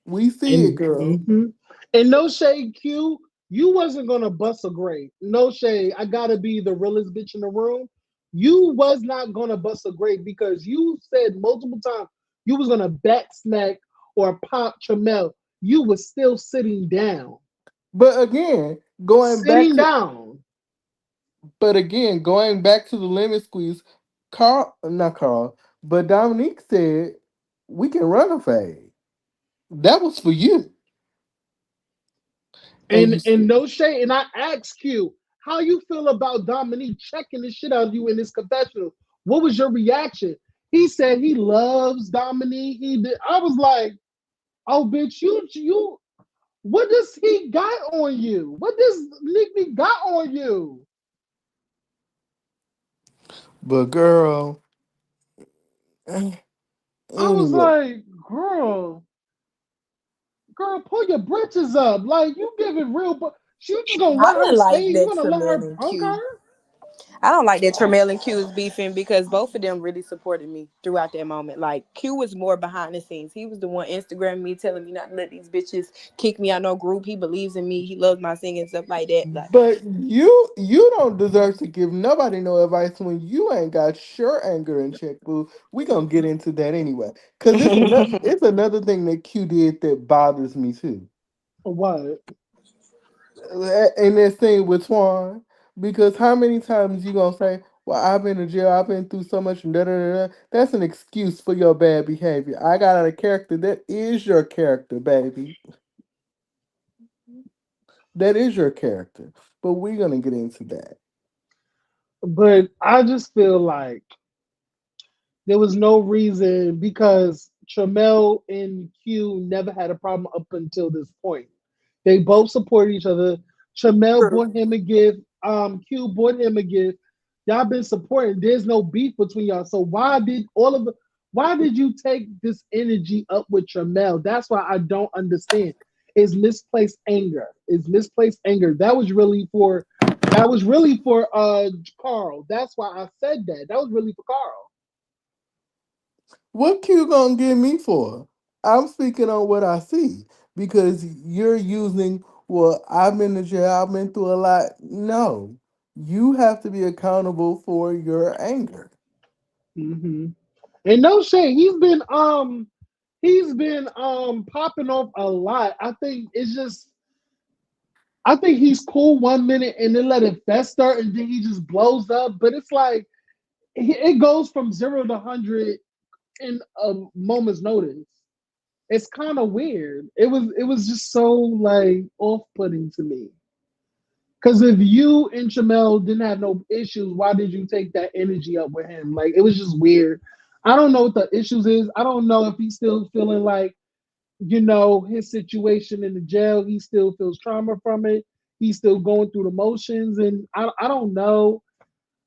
We see it, And girl. and no shade, Q. You wasn't gonna bust a grape. No shade. I gotta be the realest bitch in the room. You was not gonna bust a grape because you said multiple times you was gonna back snack or pop Tramel. You was still sitting down. But again, going back Sitting to down. going back to the lemon squeeze, Carl not Carl, but Dominique said we can run a fade. That was for you. And you And no shade. And I asked Q, how you feel about Dominique checking the shit out of you in this confessional? What was your reaction? He said he loves Dominique. He did. I was like, oh, bitch, you. What does he got on you? What does Nick got on you? but girl, I was anyway. like, girl, pull your britches up. Like you giving real, but she just gonna I let her didn't stay. like You that gonna let her Tremel and punk her? Q. I don't like that Tremel and Q is beefing because both of them really supported me throughout that moment. Like Q was more behind the scenes. He was the one Instagram me, telling me not to let these bitches kick me out no group. He believes in me. He loves my singing stuff like that. Like But you don't deserve to give nobody no advice when you ain't got your anger in check, boo. We gonna get into that anyway. Cause it's another thing that Q did that bothers me too. What? In that scene with Twan, because how many times you gonna say, "Well, I've been in jail. I've been through so much," and da da da. Da." That's an excuse for your bad behavior. I got out of character. That is your character, baby. That is your character. But we're gonna get into that. But I just feel like there was no reason because Tramel and Q never had a problem up until this point. They both support each other. Tramel true. bought him a gift. Q bought him a gift. Y'all been supporting. There's no beef between y'all. So why did you take this energy up with Tramel? That's why I don't understand. Is misplaced anger. Is misplaced anger. That was really for Carl. That's why I said that. That was really for Carl. What Q gonna give me for? I'm speaking on what I see because you're using. Well, I've been to jail. I've been through a lot. No, you have to be accountable for your anger. Hmm. And no shade, he's been popping off a lot. I think he's cool 1 minute and then let it fester and then he just blows up. But it's like it goes from 0 to 100 in a moment's notice. It's kind of weird. It was just so like off putting to me. Because if you and Jamel didn't have no issues, why did you take that energy up with him? Like it was just weird. I don't know what the issues is. I don't know if he's still feeling like, his situation in the jail, he still feels trauma from it. He's still going through the motions. And I don't know.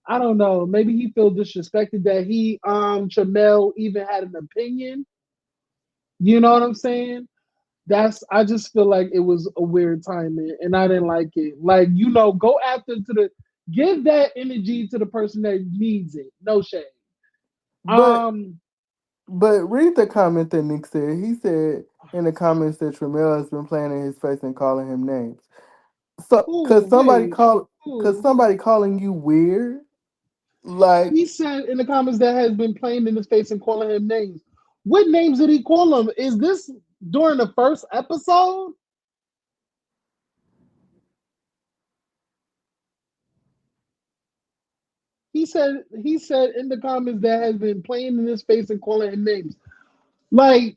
I don't know. Maybe he feels disrespected that Jamel even had an opinion. You know what I'm saying? I just feel like it was a weird timing and I didn't like it. Like, go after to the give that energy to the person that needs it. No shade. But Um read the comment that Nick said. He said in the comments that Tramel has been playing in his face and calling him names. So, who wait, cause who somebody calling you weird, like. he said in the comments that has been playing in his face and calling him names. What names did he call him? Is this during the first episode? he said in the comments that has been playing in his face and calling him names. Like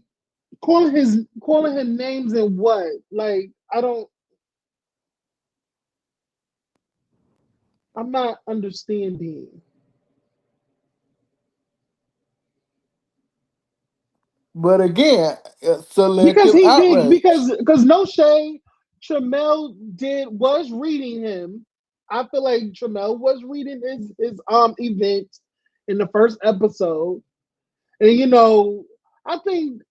calling him names and what? Like I don't I'm not understanding. But again, Because selective he did outrage. because no shade, Tramel was reading him. I feel like Tramel was reading his event in the first episode. And I think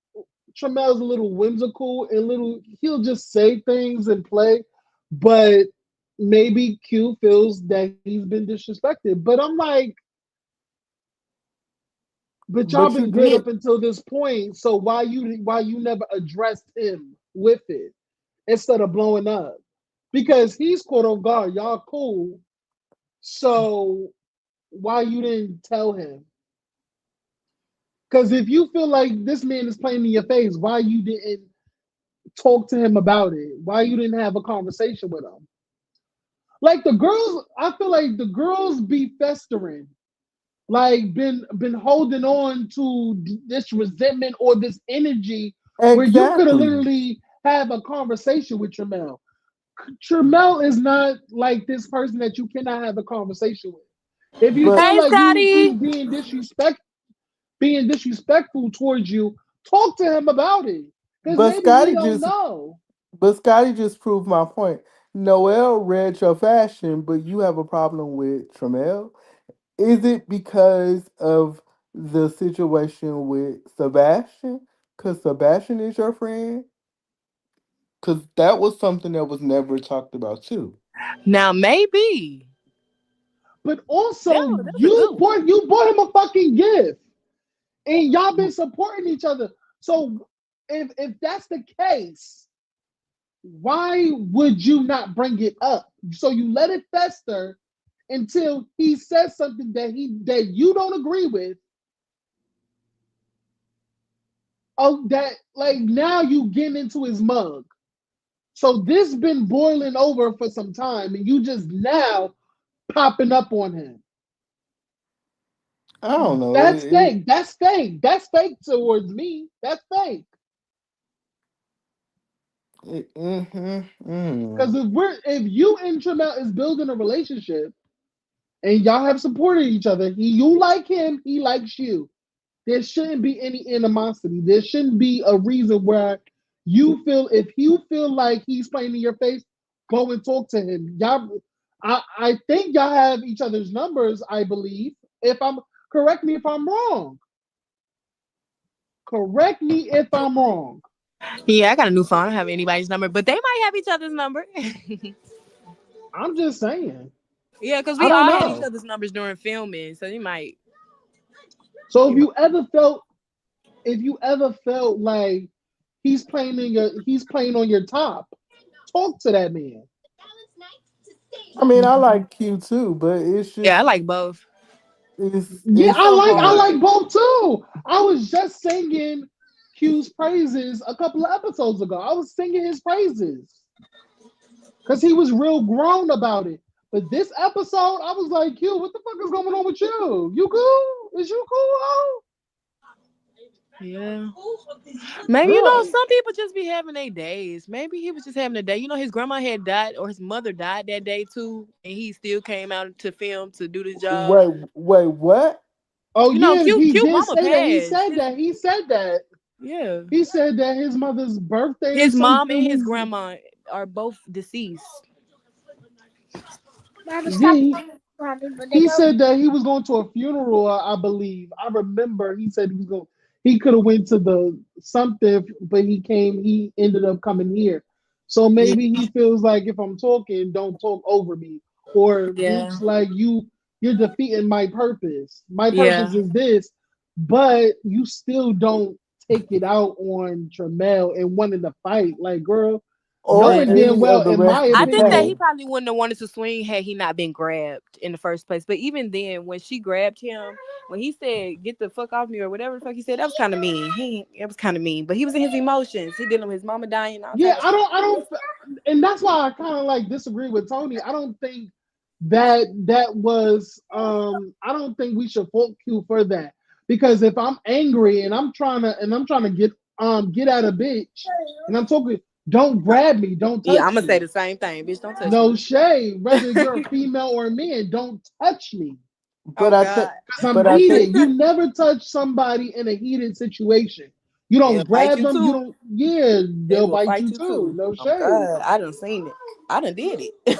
Tramel's a little whimsical and little he'll just say things and play, but maybe Q feels that he's been disrespected. But I'm like, but y'all But you been good did. up until this point, so why you never addressed him with it instead of blowing up? Because he's caught off guard. Y'all cool, so why you didn't tell him? Because if you feel like this man is playing in your face, why you didn't talk to him about it? Why you didn't have a conversation with him? Like the girls, I feel like the girls be festering, like been holding on to this resentment or this energy where you could have Exactly. literally have a conversation with Tramel. Tramel is not like this person that you cannot have a conversation with. If you But feel Hey, like he's Scotty. being disrespectful towards you, talk to him about it. Because but maybe he Scotty don't just know. but Scotty just proved my point. Noel read your fashion, but you have a problem with Tramel. Is it because of the situation with Sebastian? Because Sebastian is your friend? Because that was something that was never talked about too. Now maybe But also that was a good one. you bought him a fucking gift. And y'all been supporting each other. So if that's the case, why would you not bring it up? So you let it fester until he says something that you don't agree with. Oh, that like now you getting into his mug. So this been boiling over for some time, and you just now popping up on him. I don't know. That's fake. That's fake. That's fake towards me. That's fake. Because mm. if you and Tramel is building a relationship and y'all have supported each other, you like him, he likes you. There shouldn't be any animosity. There shouldn't be a reason where if you feel like he's playing in your face, go and talk to him. I think y'all have each other's numbers. I believe. If I'm correct me if I'm wrong. Correct me if I'm wrong. Yeah, I got a new phone. I don't have anybody's number, but they might have each other's number. I'm just saying. Yeah, because I we don't all had each know. other's numbers during filming, so So you might. if you ever felt like he's playing on your top, talk to that man. I mean, I like Q too, but it's Yeah, I just like both. Yeah, it's So I hard. like both too. I was just singing Q's praises a couple of episodes ago. I was singing his praises because he was real grown about it. But this episode, I was like, Q, what the fuck is going on with you? You cool? Is you cool? Oh, Yeah. Maybe girl. some people just be having their days. Maybe he was just having a day. His grandma had died or his mother died that day too, and he still came out to film to do the job. wait, what? Oh yeah, he Cute did mama say that. He passed. said that. He said that. Yeah. He said that his mother's birthday or His mom and something his was. grandma are both deceased. Yeah, he said that he was going to a funeral. I believe. I remember he said he was going. He could have went to the something, but he came. He ended up coming here. So Yeah. maybe he feels like if I'm talking, don't talk over me, or Yeah. Mook's like you're defeating my purpose. My Yeah. purpose is this, but you still don't take it out on Tramel and wanting to fight. Like, girl, Or Yeah. knowing damn any well, of the in rest my of I the think that opinion, he cast. probably wouldn't have wanted to swing had he not been grabbed in the first place. But even then, when she grabbed him, when he said "get the fuck off me" or whatever the fuck he said, that was kind of mean. It was kind of mean. But he was in his emotions. He dealing with his mama dying, all yeah, type of shit. I don't, and that's why I kind of like disagree with Tony. I don't think that was I don't think we should fault Q for that, because if I'm angry and I'm trying to get at a bitch and I'm talking, don't grab me, don't Yeah, I'm touch gonna say me. the same thing, bitch. Don't touch No me. shade, whether you're a female or a man, don't touch me. But Oh I think, God. Because I'm but I think, heated. You never touch somebody in a heated situation. You They'll don't bite grab you them. You too. don't. Yeah, They they'll will bite fight you you too. too. No Oh shade. God, I done seen it. I done did it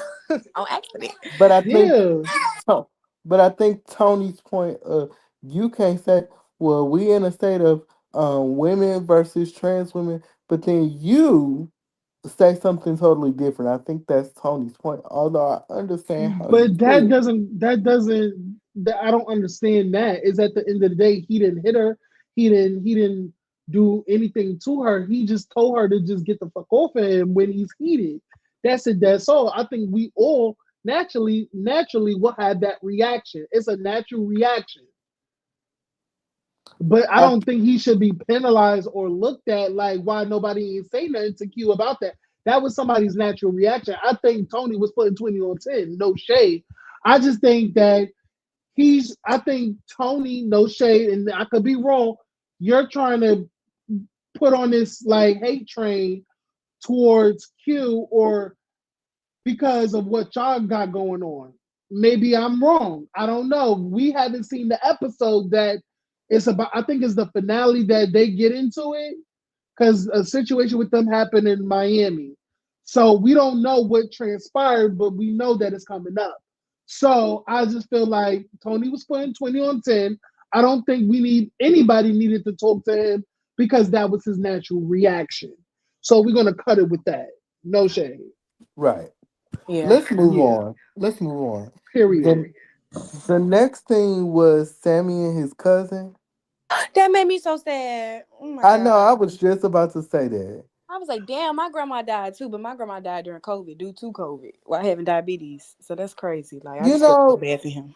on accident. but I think, Yeah, To- but I think Tony's point of you can't say, well, we in a state of women versus trans women, but then you say something totally different. I think that's Tony's point. Although I understand how you but that feel. doesn't. That doesn't. I don't understand that. Is at the end of the day, he didn't hit her. He didn't do anything to her. He just told her to just get the fuck off of him when he's heated. That's it. That's all. I think we all naturally will have that reaction. It's a natural reaction. But I I don't think he should be penalized or looked at like why nobody ain't say nothing to Q about that. That was somebody's natural reaction. I think Tony was putting 20 on 10, no shade. I just think that I think Tony, no shade, and I could be wrong. You're trying to put on this like hate train towards Q, or because of what y'all got going on. Maybe I'm wrong. I don't know. We haven't seen the episode that it's about. I think it's the finale that they get into it, because a situation with them happened in Miami. So we don't know what transpired, but we know that it's coming up. So I just feel like Tony was putting 20 on 10. I don't think anybody needed to talk to him because that was his natural reaction. So we're gonna cut it with that. No shade. right. Yeah. Let's move Yeah. on. Let's move on. Period. The next thing was Sammy and his cousin. That made me so sad. Oh my I know. God. I was just about to say that. I was like, damn, my grandma died too, but my grandma died during COVID due to COVID while having diabetes. So that's crazy. Like, I You just feel so know, bad for him.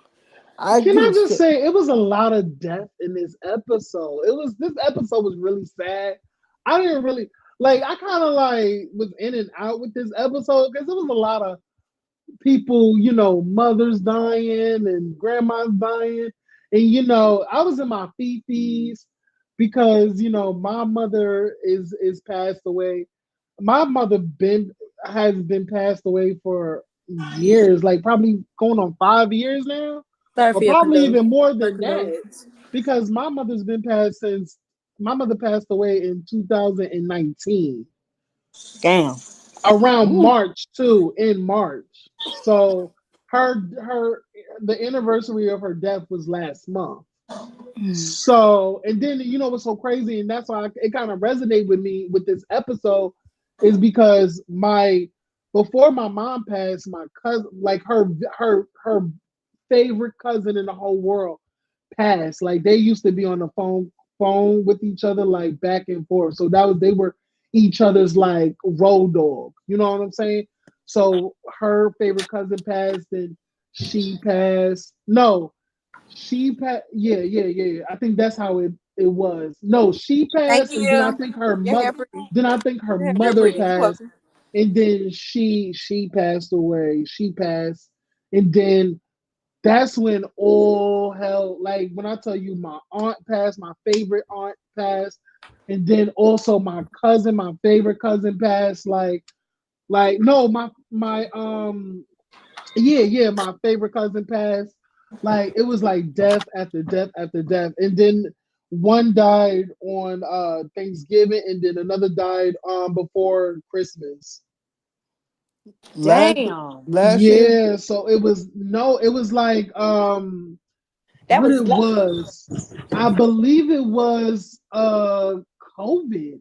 I Can I do. just say it was a lot of death in this episode? This episode was really sad. I didn't really like. I kind of like was in and out with this episode because it was a lot of people, mothers dying and grandmas dying. And I was in my fifties because my mother is passed away. My mother been has been passed away for years, like probably going on 5 years now, Sorry or for your probably condolences. even more Her than that, condolences. because my mother passed away in 2019 Damn. around Ooh, March too, in March. So her the anniversary of her death was last month. So, and then what's so crazy, and that's why it kind of resonated with me with this episode, is because before my mom passed, my cousin, like her favorite cousin in the whole world, passed. Like they used to be on the phone with each other, like back and forth. So they were each other's like road dog. You know what I'm saying? So her favorite cousin passed, and she passed. No, she passed. Yeah, yeah, yeah, yeah. I think that's how it was. No, she Thank passed, and then I you. think her Your mother. hair pretty. Then I think her Your hair mother pretty. You're passed, welcome. and then she passed away. She passed, and then that's when all hell, like when I tell you my aunt passed, my favorite aunt passed, and then also my favorite cousin passed. Like no, my yeah, my favorite cousin passed. Like it was like death after death after death, and then one died on Thanksgiving, and then another died before Christmas. last Damn. last year. Yeah, so it was no, it was like That what was it was. I believe it was COVID.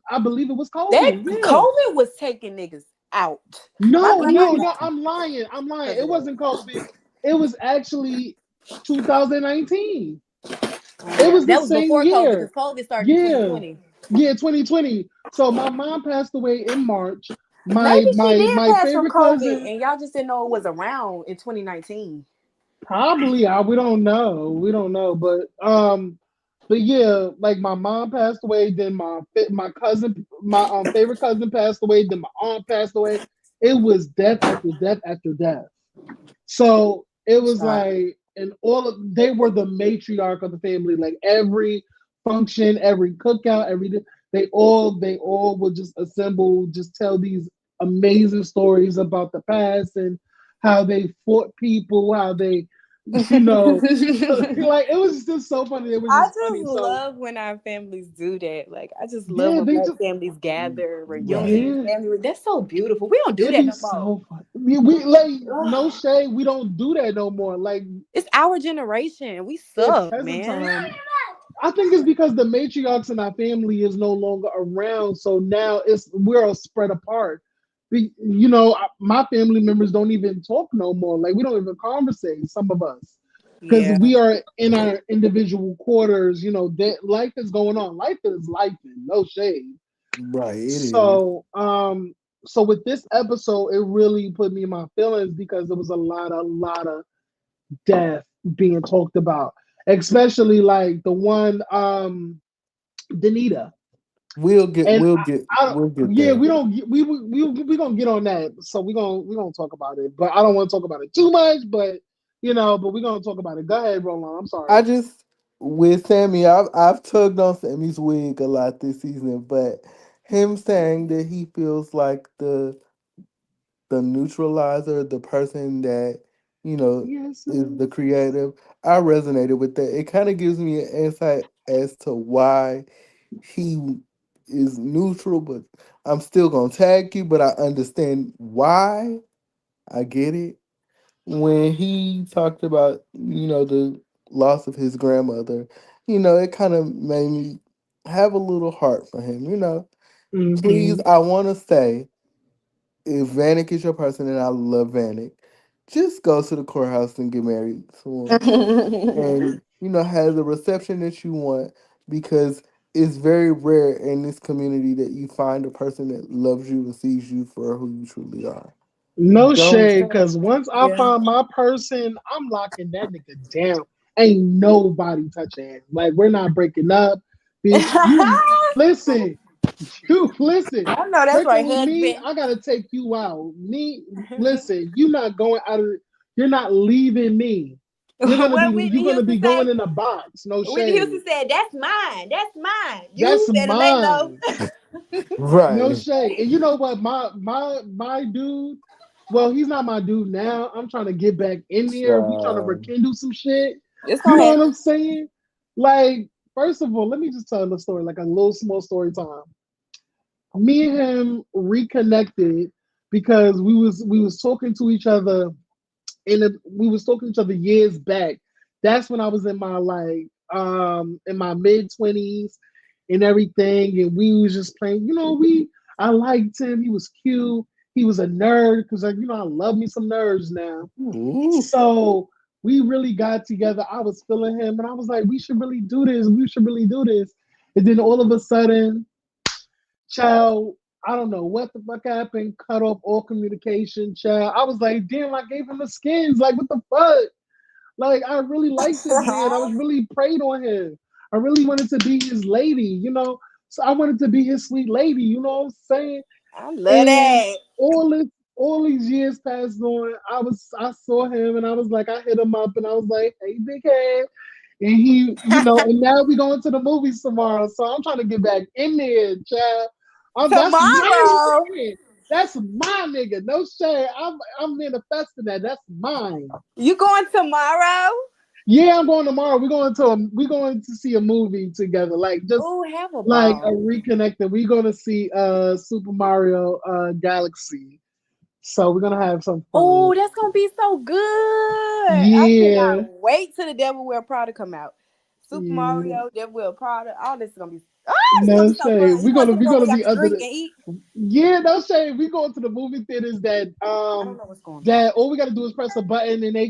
I believe it was that COVID. Yeah. COVID was taking niggas out. My No, grandma no, Yeah. no, died I'm lying. I'm lying. because It of that. wasn't COVID. It was actually 2019. Oh It yeah, was the that was same before COVID because year. COVID started in Yeah. 2020. Yeah, 2020. So my mom passed away in March. My Maybe she my did my pass from favorite COVID cousin, and y'all just didn't know it was around in 2019. probably we don't know. We don't know, but yeah, like my mom passed away, then my cousin, my favorite cousin passed away, then my aunt passed away. It was death after death after death. So it was Stop. like, and all of they were the matriarch of the family. Like every function, every cookout, they all would just assemble, just tell these amazing stories about the past and how they fought people, how they, you know, like it was just so funny. It was I just just funny. So love when our families do that. Like, I just love yeah, when they black just families gather, reunions, yeah. family. That's so beautiful. We don't do It'd that be no more. so fun. We like no Ugh. shade. We don't do that no more. Like It's our generation. We in suck, present man. time, I think it's because the matriarchs in our family is no longer around. So now we're all spread apart. My family members don't even talk no more. Like we don't even conversate. Some of us, because Yeah. we are in our individual quarters. That life is going on. Life is life, and no shade. Right, it is. So with this episode, it really put me in my feelings because there was a lot of death being talked about, especially like the one Danita. We'll get And we'll get I don't, we'll get yeah, there. we don't we gonna get on that. So we gonna talk about it, but I don't want to talk about it too much. But we're gonna talk about it. Go ahead, Roland. I'm I sorry. just with Sammy, I've tugged on Sammy's wig a lot this season, but him saying that he feels like the neutralizer, the person that, you know, Yes, is the creative. I resonated with that. It kind of gives me an insight as to why he is neutral, but I'm still gonna tag you, but I understand why. I get it. When he talked about, the loss of his grandmother, it kind of made me have a little heart for him. Please, hmm I want to say, if Vanek is your person, and I love Vanek, just go to the courthouse and get married to him, and have the reception that you want, because it's very rare in this community that you find a person that loves you and sees you for who you truly are. No Don't. shade, because once I Yeah. find my person, I'm locking that nigga down. Ain't nobody touching him. Like we're not breaking up, bitch. You listen, you listen. I know that's Breaking right, with me, husband. I gotta take you out. Me, listen. You not going out of. You're not leaving me. You're gonna be. What You're Whitney gonna be Houston going say? in a box. No Whitney shade. Houston said, "That's mine. That's mine. That's You better lay low." mine. No Right. shade. And you know what? My dude. Well, he's not my dude now. I'm trying to get back in there. We trying to rekindle some shit. It's You gonna know what I'm happen. saying? Like, first of all, let me just tell the story, like a little small story time. Me and him reconnected because we was talking to each other we was talking to each other years back. That's when I was in my in my mid 20s and everything, and we was just playing. I liked him. He was cute. He was a nerd because I love me some nerds now. Ooh. So we really got together. I was feeling him, and I was like, we should really do this. We should really do this. And then all of a sudden, child, I don't know what the fuck happened. Cut off all communication, child. I was like, damn, I gave him the skins. Like, what the fuck? Like, I really liked this man. I was really preyed on him. I really wanted to be his lady. So I wanted to be his sweet lady. You know what I'm saying? I love And that. all this, all these years passed on. I saw him, and I was like, I hit him up, and I was like, hey, big head. And and now we going to the movies tomorrow. So I'm trying to get back in there, child. That's my Tomorrow, man. That's my nigga. No shade. I'm manifesting that. That's mine. you going tomorrow? Yeah, I'm going tomorrow. We're going to see a movie together. Like just Oh, have a like a ball. reconnecting. We're gonna see Super Mario Galaxy. So we're gonna have some Oh, fun. that's gonna be so good. I cannot Yeah. wait till the Devil Wear Prada come out. Super Yeah. Mario, Devil Wear Prada, all this is gonna be. Oh, it's gonna No be so shade. fun. You We're going gonna to the we're one we gonna got be to under drink the and eat? Yeah, no shade. We go to the movie theaters I don't know what's going on. that all we gotta do is press a button and they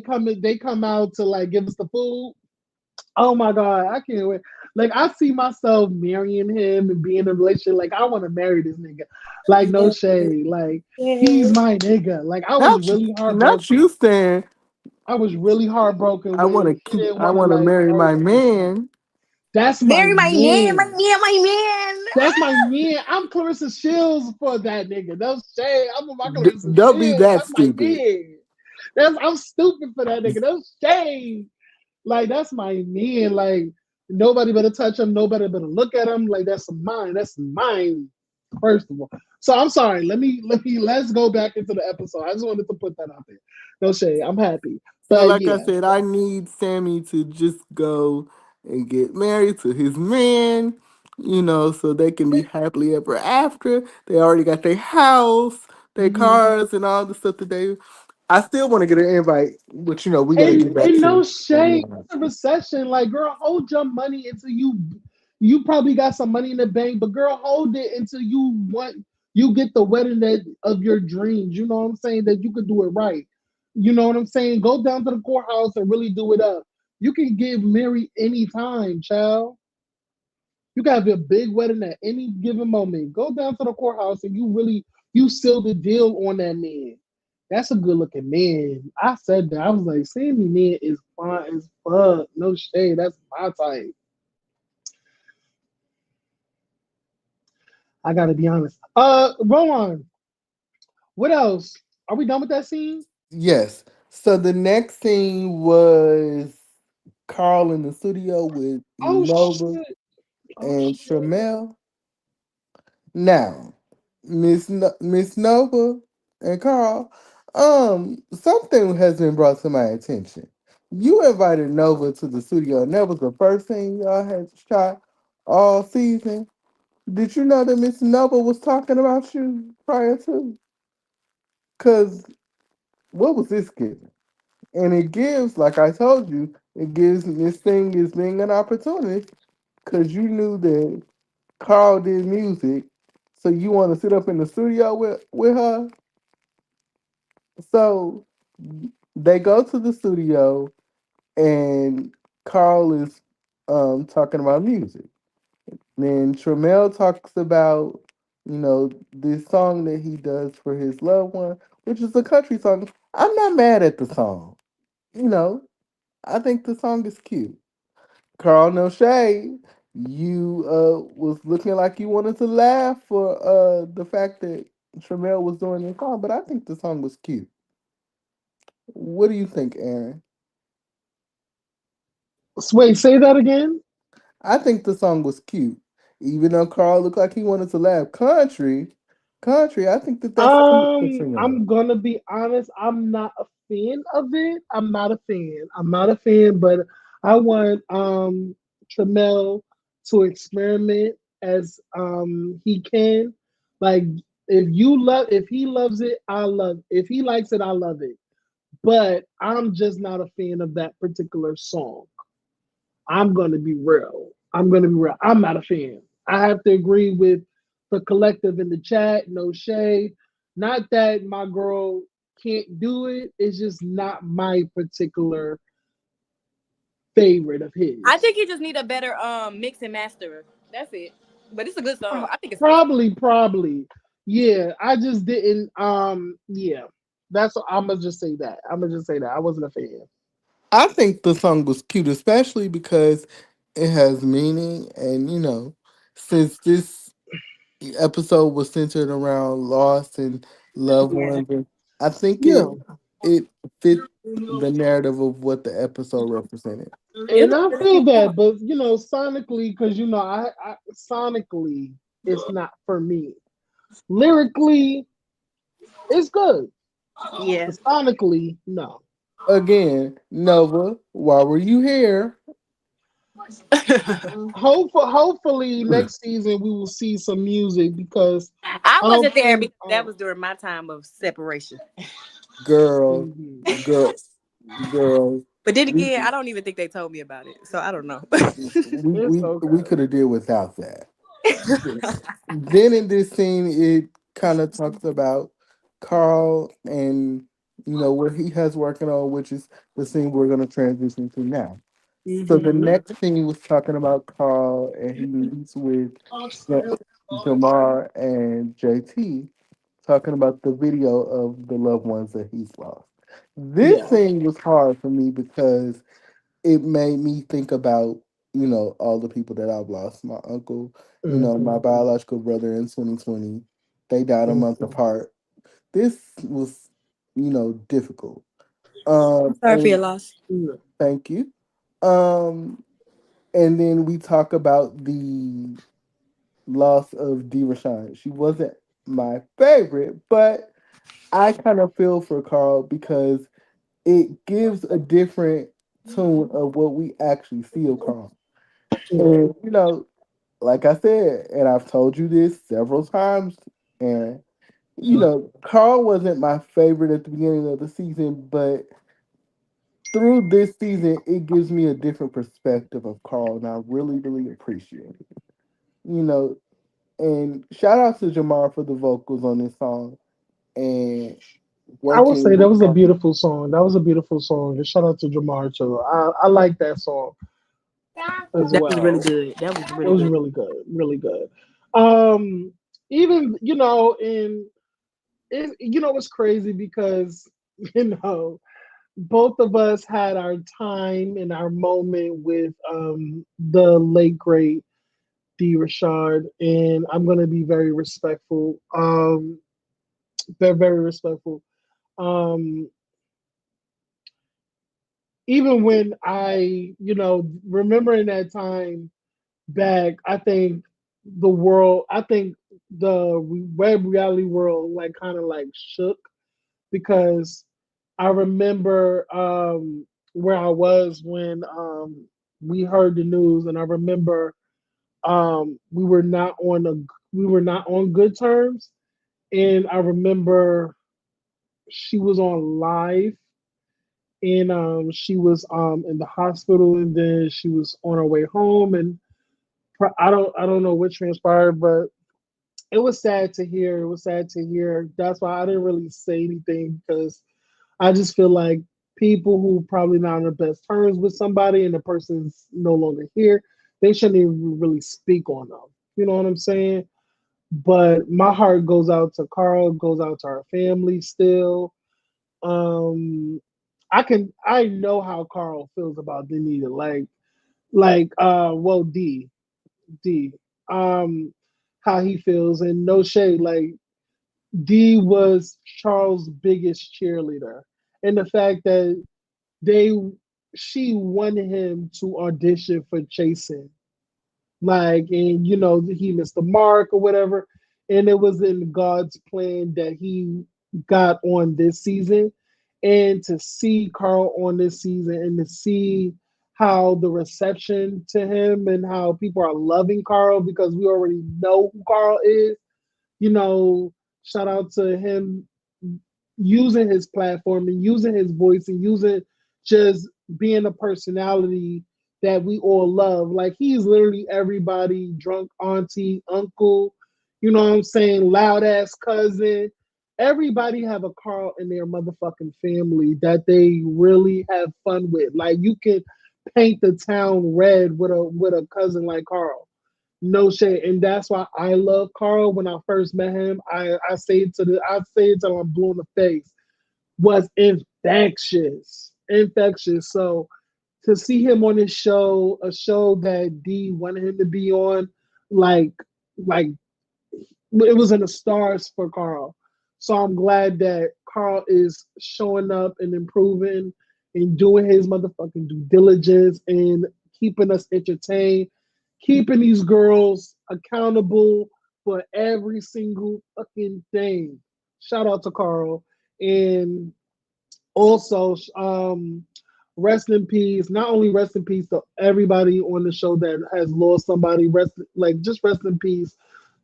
come out to like give us the food. Oh my god, I can't wait. Like I see myself marrying him and being in a relationship. Like I want to marry this nigga. Like no Yeah, shade. Like yeah. he's my nigga. Like I was Not you, really not heartbroken. you saying I was really heartbroken I want when to he keep. didn't I want to want to like marry marry my me. man. That's my Marry my man, my man. man, my man. That's my man. I'm Clarissa Shields for that nigga. No shade. I'm with my Clarissa Don't be Shields. that That's my stupid. man. That's I'm stupid for that nigga. That's shade. Like that's my man. Like nobody better touch him. Nobody better look at him. Like that's mine. That's mine. First of all. So I'm sorry. Let's go back into the episode. I just wanted to put that out there. No shade. I'm happy. So, But like I yeah. said, I need Sammy to just go and get married to his man, so they can be happily ever after. They already got their house, their cars, and all the stuff that they. I still want to get an invite, but we got to get back And no to. shade. It's a recession. Like, girl, hold your money until you probably got some money in the bank, but girl, hold it until you get the wedding of your dreams. You know what I'm saying? That you could do it right. You know what I'm saying? Go down to the courthouse and really do it up. You can get married anytime, child. You can have a big wedding at any given moment. Go down to the courthouse and you seal the deal on that man. That's a good looking man. I said that. I was like, Sammy man is fine as fuck. No shade. That's my type. I gotta be honest. Rowan, what else? Are we done with that scene? Yes. So the next thing was Carl in the studio with Oh Nova shit. Oh and shit. Tramel. Now, Miss Nova and Carl, something has been brought to my attention. You invited Nova to the studio, and that was the first thing y'all had shot all season. Did you know that Miss Nova was talking about you prior to? Cause what was this giving? And it gives, like I told you, it gives this thing is being an opportunity. Cause you knew that Carl did music, so you want to sit up in the studio with her. So they go to the studio, and Carl is talking about music. Then Tramel talks about this song that he does for his loved one, which is a country song. I'm not mad at the song. You know, I think the song is cute. Carl, no shade. You was looking like you wanted to laugh for the fact that Tramel was doing the song, but I think the song was cute. What do you think, Aaron? Wait, say that again. I think the song was cute, even though Carl looked like he wanted to laugh. Country. I think that that's cute for Tramel. I'm gonna be honest. I'm not a fan of it. I'm not a fan. I'm not a fan, but I want Tramel to experiment as he can. Like if he loves it, I love. If he likes it, I love it. But I'm just not a fan of that particular song. I'm gonna be real. I'm gonna be real. I'm not a fan. I have to agree with the collective in the chat. No shade. Not that my girl can't do it. It's just not my particular favorite of I his. think he just need a better mix and master. That's it. But it's a good song. I think it's a good song. Probably. Yeah, I just didn't. Yeah, that's. I'm gonna just say that. I'm gonna just say that I wasn't a fan. I think the song was cute, especially because it has meaning, and since this episode was centered around loss and loved Yeah. ones, and I think Yeah, it fit the narrative of what the episode represented. and It's a I really feel cute that, song. but sonically, because I sonically, it's not for me. Lyrically, it's good, Yeah. but sonically, no. Again, Nova, why were you here? Hopefully, next season we will see some music because I I don't wasn't there think. because that was during my time of separation. Girl, Mhm. girl, girl. But then We again, I don't even think they told me about it. So I don't know. we It's we, we okay. could have did without that. Then in this scene, it kind of talks about Carl and what he has working on, which is the scene we're going to transition to now. So the Hmm. next scene was talking about Carl, and he meets with Ja- Jamar and JT, talking about the video of the loved ones that he's lost. This Yeah. scene was hard for me because it made me think about all the people that I've lost. My uncle, my Hmm. biological brother in 2020, they died a month Hmm. apart. This was difficult. I'm sorry for your And loss. thank you. Um, and then we talk about the loss of D. Rashawn. She wasn't my favorite, but I kind of feel for Carl because it gives a different tone of what we actually see of Carl. And like I said, and I've told you this several times, and Carl wasn't my favorite at the beginning of the season, but through this season, it gives me a different perspective of Carl, and I really, really appreciate it. You know, and shout out to Jamar for the vocals on this song and I will say working that with was a Carl. beautiful song. That was a beautiful song. And shout out to Jamar too. I like that song as That was really well. good. That was It really was good. really good, really good. Um, even and it's crazy because you know both of us had our time and our moment with the late great D. Rashard, and I'm gonna be very respectful. Very very respectful. Um, Even when remembering that time back, I think the web reality world like kind of like shook because I remember where I was when we heard the news, and I remember we were not on good terms, and I remember she was on live, and she was in the hospital, and then she was on her way home, and I don't know what transpired, but it was sad to hear. It was sad to hear. That's why I didn't really say anything because I just feel like people who probably not on the best terms with somebody and the person's no longer here, they shouldn't even really speak on them. You know what I'm saying? But my heart goes out to Carl, goes out to our family still. Um, I know how Carl feels about Danita. Well D. Um how he feels, and no shade, like D was Charles' biggest cheerleader. And the fact that they she wanted him to audition for Chasing. Like, and he missed the mark or whatever. And it was in God's plan that he got on this season. And to see Carl on this season and to see how the reception to him and how people are loving Carl because we already know who Carl is, you know, shout out to him using his platform and using his voice and using just being a personality that we all love. Like he's literally everybody, drunk auntie, uncle, you know what I'm saying, loud ass cousin. Everybody have a Carl in their motherfucking family that they really have fun with. Like you can paint the town red with a cousin like Carl. No shade, and that's why I love Carl. When I first met him, I say it till I'm blue in the face. Was infectious. So to see him on this show, a show that D wanted him to be on, like like it was in the stars for Carl. So I'm glad that Carl is showing up and improving and doing his motherfucking due diligence and keeping us entertained, keeping these girls accountable for every single fucking thing. Shout out to Carl. And also, rest in peace. Not only rest in peace to everybody on the show that has lost somebody. Rest in peace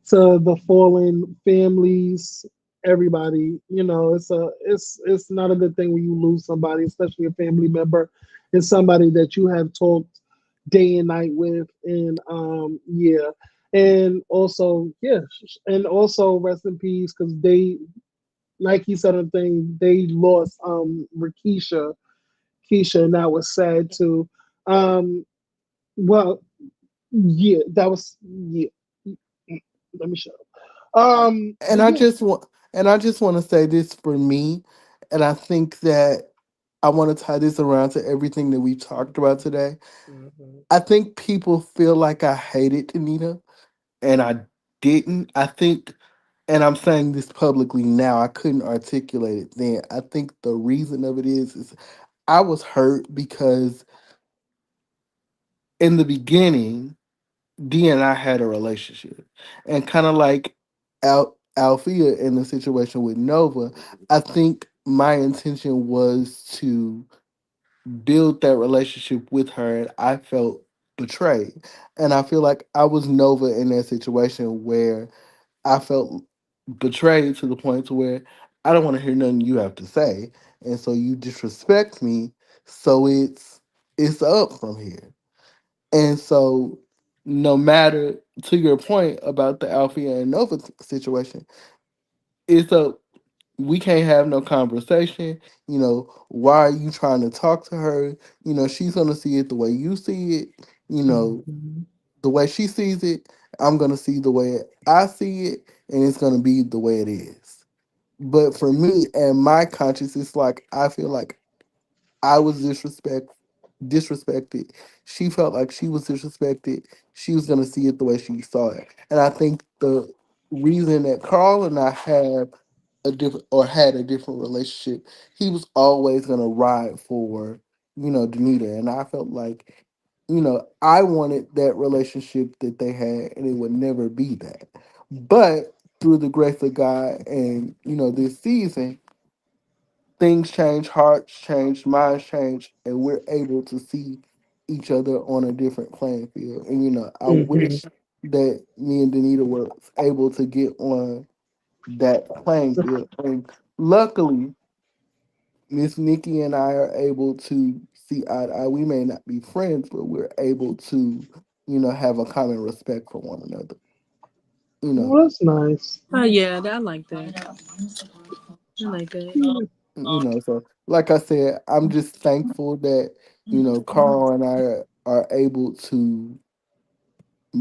to the fallen families. Everybody, it's not a good thing when you lose somebody, especially a family member and somebody that you have talked day and night with. And yeah, and also rest in peace because they like he said a thing, they lost Keisha, and that was sad too. Um, well, yeah, that was yeah. Let me shut up. And But I yeah. just want to say this for me, and I think that I want to tie this around to everything that we've talked about today. Mhm. I think people feel like I hated Anita, and I didn't. I think and I'm saying this publicly now. I couldn't articulate it then. I think the reason of it is I was hurt because in the beginning, D and I had a relationship, and kind of like Althea in the situation with Nova, I think my intention was to build that relationship with her, and I felt betrayed, and I feel like I was Nova in that situation where I felt betrayed to the point to where I don't want to hear nothing you have to say, and so you disrespect me, so it's up from here. And so, no matter, to your point about the Alfia and Nova situation, it's a, we can't have no conversation. Why are you trying to talk to her? She's gonna see it the way you see it. You know, Mhm. the way she sees it, I'm gonna see the way I see it, and it's gonna be the way it is. But for me and my conscience, it's like I feel like I was disrespected. She felt like she was disrespected. She was gonna see it the way she saw it. And I think the reason that Carl and I have a different, or had a different relationship, he was always gonna ride for, Danita. And I felt like, I wanted that relationship that they had, and it would never be that. But through the grace of God and, this season, things change, hearts change, minds change, and we're able to see each other on a different playing field. And I Mhm. wish that me and Danita were able to get on that playing field. And luckily, Miss Nikki and I are able to see eye to eye. We may not be friends, but we're able to, have a common respect for one another. You know, Well, that's nice. Oh yeah, I like that. I like that. so like I said, I'm just thankful that, Carl and I are able to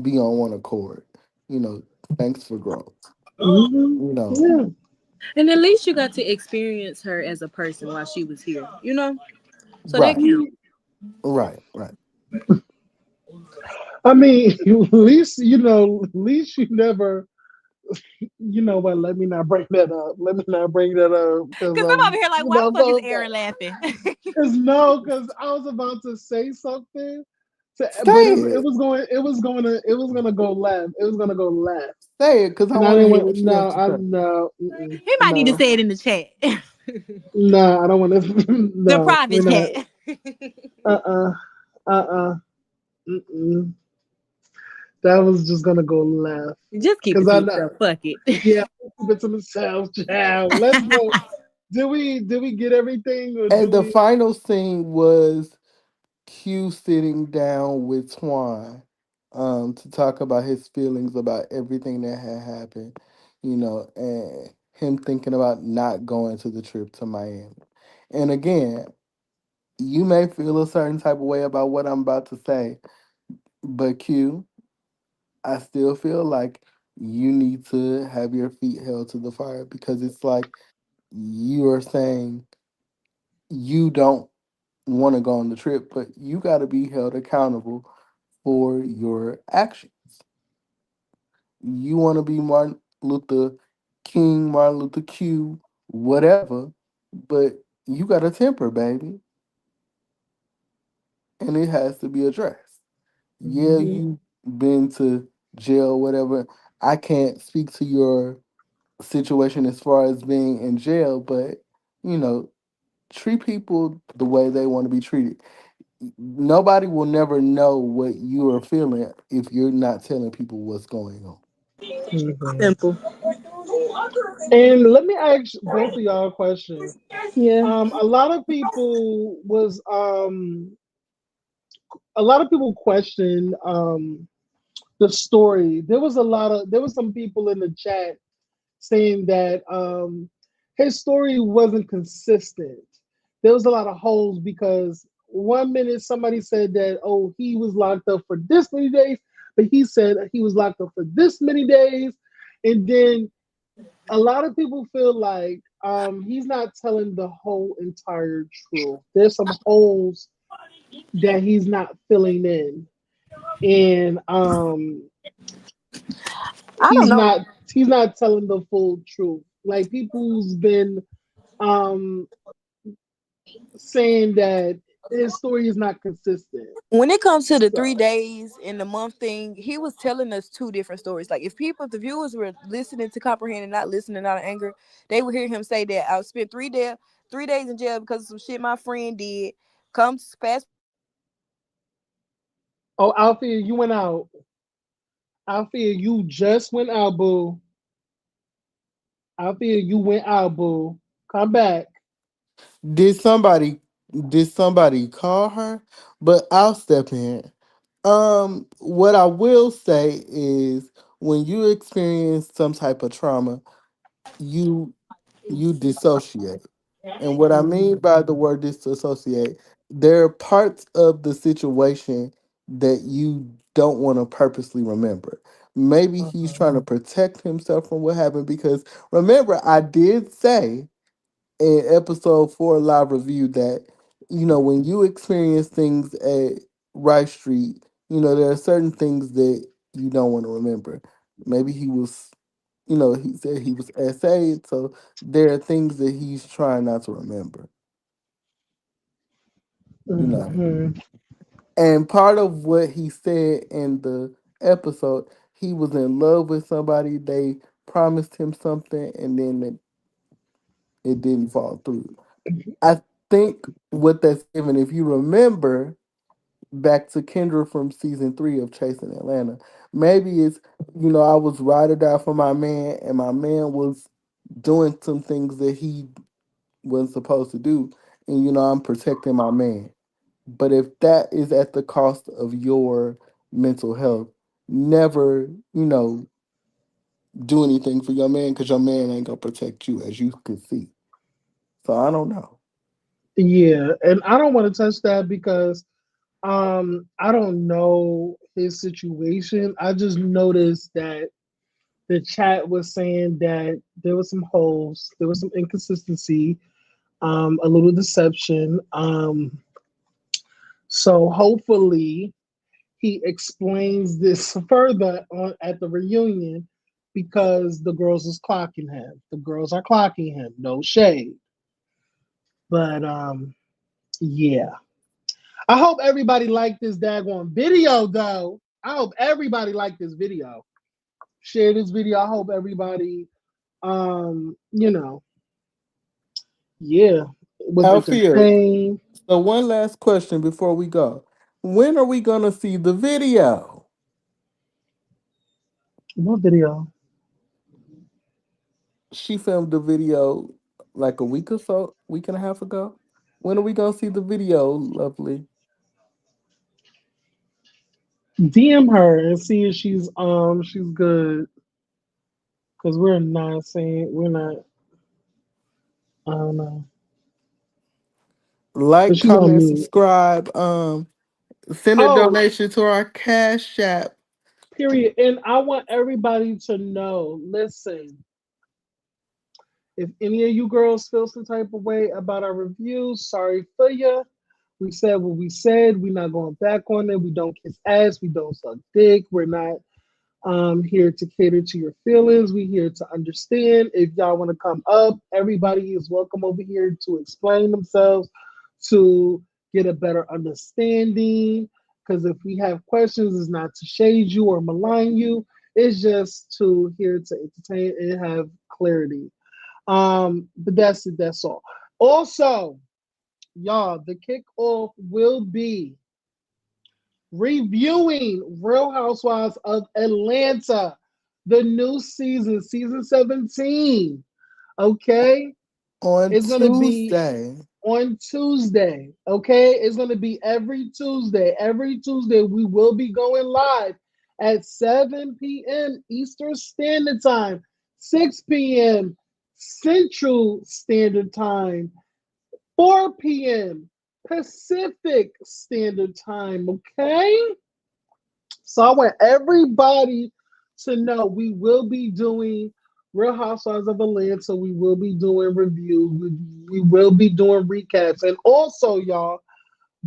be on one accord. You know, thanks for growth. Hmm. You know, Yeah. And at least you got to experience her as a person while she was here. So that right, counts. right. I mean, at least at least you never. You know what? Let me not bring that up. Let me not bring that up because Cause I'm over here like, why the fuck is going back. Aaron laughing? Cause no, cause I was about to say something, but Say it it, was going, it was gonna go left. It was gonna go left, say it, because I and I want to didn't hear want what to. you have No, to I say. no, He might need to no, say it in the chat. no. I don't want to. The No, we're private not. chat. Uh uh. Mm-mm. That was just gonna go left. Just keep Cause it to I know. yourself. Fuck it. Yeah, keep it to myself, child. Let's go. Did we get everything, or do And the we? final scene was Q sitting down with Twan, to talk about his feelings about everything that had happened, and him thinking about not going to the trip to Miami. And again, you may feel a certain type of way about what I'm about to say, but Q, I still feel like you need to have your feet held to the fire, because it's like you are saying you don't want to go on the trip, but you got to be held accountable for your actions. You want to be Martin Luther King, Martin Luther Q, whatever, but you got a temper, baby, and it has to be addressed. Yeah, Mhm. you been to jail, whatever. I can't speak to your situation as far as being in jail, but you know, treat people the way they want to be treated. Nobody will never know what you are feeling if you're not telling people what's going on. Mhm. Simple. And let me ask both of y'all a question. Yeah. A lot of people question the story. There was some people in the chat saying that his story wasn't consistent. There was a lot of holes because one minute somebody said that, oh, he was locked up for this many days, but he said he was locked up for this many days, and then a lot of people feel like he's not telling the whole entire truth. There's some holes that he's not filling in, and I don't he's know. not he's not telling the full truth. Like people's been um saying that his story is not consistent. When it comes to the So 3 days in the month thing, he was telling us two different stories. Like if the viewers were listening to comprehend and not listening out of anger, they would hear him say that I spent 3 days in jail because of some shit my friend did. Comes fast forward to the month, oh Alfia, you went out. Alfia, you just went out, boo. Alfia, you went out, boo. Come back. Did somebody did somebody call her? But I'll step in. What I will say is when you experience some type of trauma, you you dissociate. And what I mean Mhm. by the word disassociate, there are parts of the situation that you don't want to purposely remember. Maybe he's Uh-huh. trying to protect himself from what happened because remember, I did say in episode 4 live review that, when you experience things at Rice Street, there are certain things that you don't want to remember. Maybe he said he was essayed, so there are things that he's trying not to remember, you know. Hmm. And part of what he said in the episode, he was in love with somebody, they promised him something, and then it didn't fall through. I think what that's given, if you remember back to Kendra from season 3 of Chasing Atlanta, maybe it's, I was ride or die for my man, and my man was doing some things that he wasn't supposed to do, and I'm protecting my man. But if that is at the cost of your mental health, never, do anything for your man because your man ain't gonna protect you, as you can see. So I don't know. Yeah, and I don't want to touch that because I don't know his situation. I just noticed that the chat was saying that there was some holes, there was some inconsistency, a little deception. So hopefully he explains this further on at the reunion because the girls is clocking him. The girls are clocking him. No shade. But yeah. I hope everybody liked this daggone video though. I hope everybody liked this video. Share this video. I hope everybody you know, yeah, was Alfia, entertained. so one last question before we go. When are we gonna see the video? What video? She filmed the video like a week or so, week and a half ago. When are we gonna see the video, lovely? DM her and see if she's good. Cause we're not saying we're not. I don't know. But Like, she's on comment, mute. subscribe. Send a Oh, donation to our Cash App. period. And I want everybody to know. Listen, if any of you girls feel some type of way about our review, sorry for you. We said what we said. We're not going back on it. We don't kiss ass. We don't suck dick. We're not here to cater to your feelings. We're here to understand. If y'all want to come up, everybody is welcome over here to explain themselves, to get a better understanding. Because if we have questions, it's not to shade you or malign you. It's just to here to entertain and have clarity. But that's it. That's all. Also, y'all, the kickoff will be reviewing Real Housewives of Atlanta, the new season, season 17. Okay, On it's gonna be Tuesday. on Tuesday. Okay, it's gonna be every Tuesday. Every Tuesday, we will be going live at 7 p.m. Eastern Standard Time, 6 p.m. Central Standard Time, 4 p.m. Pacific Standard Time. Okay. So I want everybody to know we will be doing Real Housewives of Atlanta. We will be doing reviews. We will be doing recaps. And also, y'all,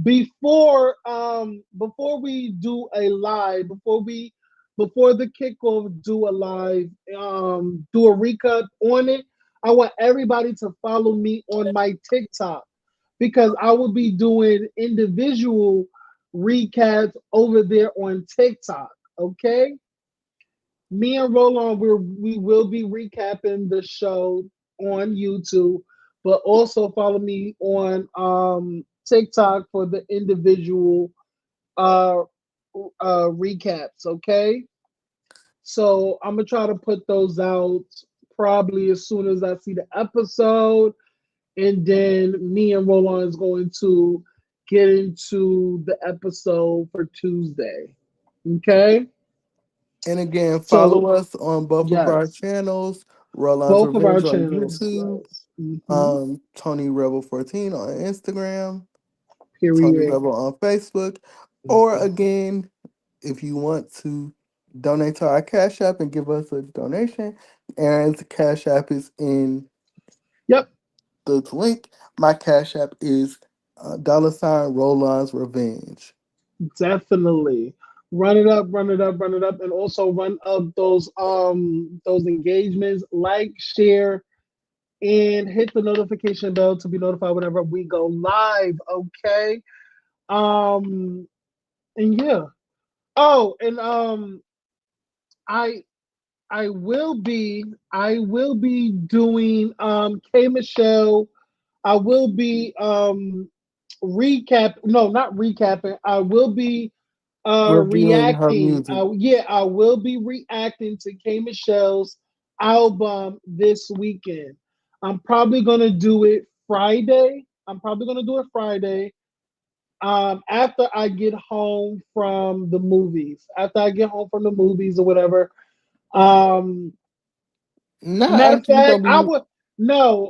before we do a live, before we before the kickoff do a live, do a recap on it. I want everybody to follow me on my TikTok because I will be doing individual recaps over there on TikTok. Okay, me and Roland we will be recapping the show on YouTube, but also follow me on TikTok for the individual uh recaps. Okay, so I'm gonna try to put those out probably as soon as I see the episode, and then me and Roland is going to get into the episode for Tuesday. Okay, And again, follow so us on both of our yes, channels. Roland's both of our Revenge on channels. YouTube. Yes. Hmm. Tony Rebel 14 on Instagram. Tony Period. Rebel on Facebook. Or again, if you want to donate to our Cash App and give us a donation, Aaron's Cash App is in Yep, the link. My Cash App is $ Roland's Revenge. definitely. Run it up, run it up, run it up, and also run up those engagements. Like, share, and hit the notification bell to be notified whenever we go live. Okay. Um. And yeah. Oh, and I I will be doing K Michelle. I will be recap no, not recapping. I will be Reviewing her reacting. music. Yeah, I will be reacting to K Michelle's album this weekend. I'm probably gonna do it Friday. I'm probably gonna do it Friday. After I get home from the movies. After I get home from the movies or whatever. Um, Not Matter of after you fact, gonna be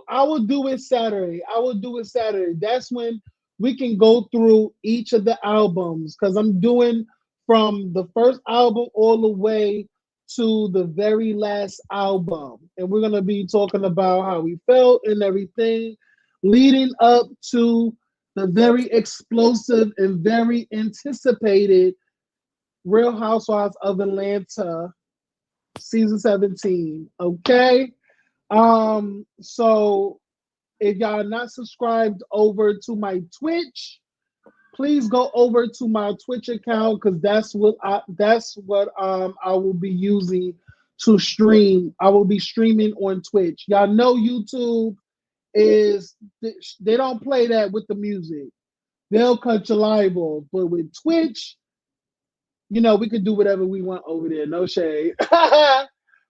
I will do it Saturday. I will do it Saturday. That's when we can go through each of the albums because I'm doing from the first album all the way to the very last album. And we're gonna be talking about how we felt and everything leading up to the very explosive and very anticipated Real Housewives of Atlanta season 17. Okay. So if y'all not subscribed over to my Twitch, please go over to my Twitch account because that's what I will be using to stream. I will be streaming on Twitch. Y'all know YouTube is they don't play that with the music. They'll cut your liable, but with Twitch, we could do whatever we want over there. No shade.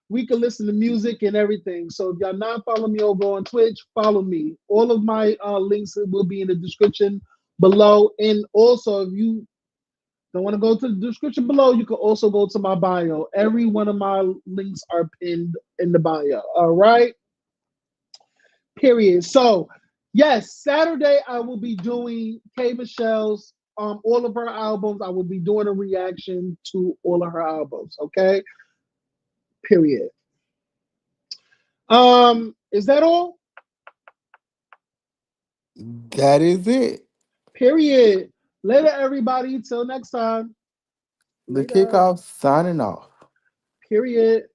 We can listen to music and everything. So if y'all not following me over on Twitch, follow me. All of my links will be in the description below. And also, if you don't want to go to the description below, you can also go to my bio. Every one of my links are pinned in the bio. All right. Period. So, yes, Saturday I will be doing K Michelle's all of her albums. I will be doing a reaction to all of her albums. Okay. Period. Is that all? that is it. Period. Later, everybody. Till next time. The Later. kickoff signing off. Period.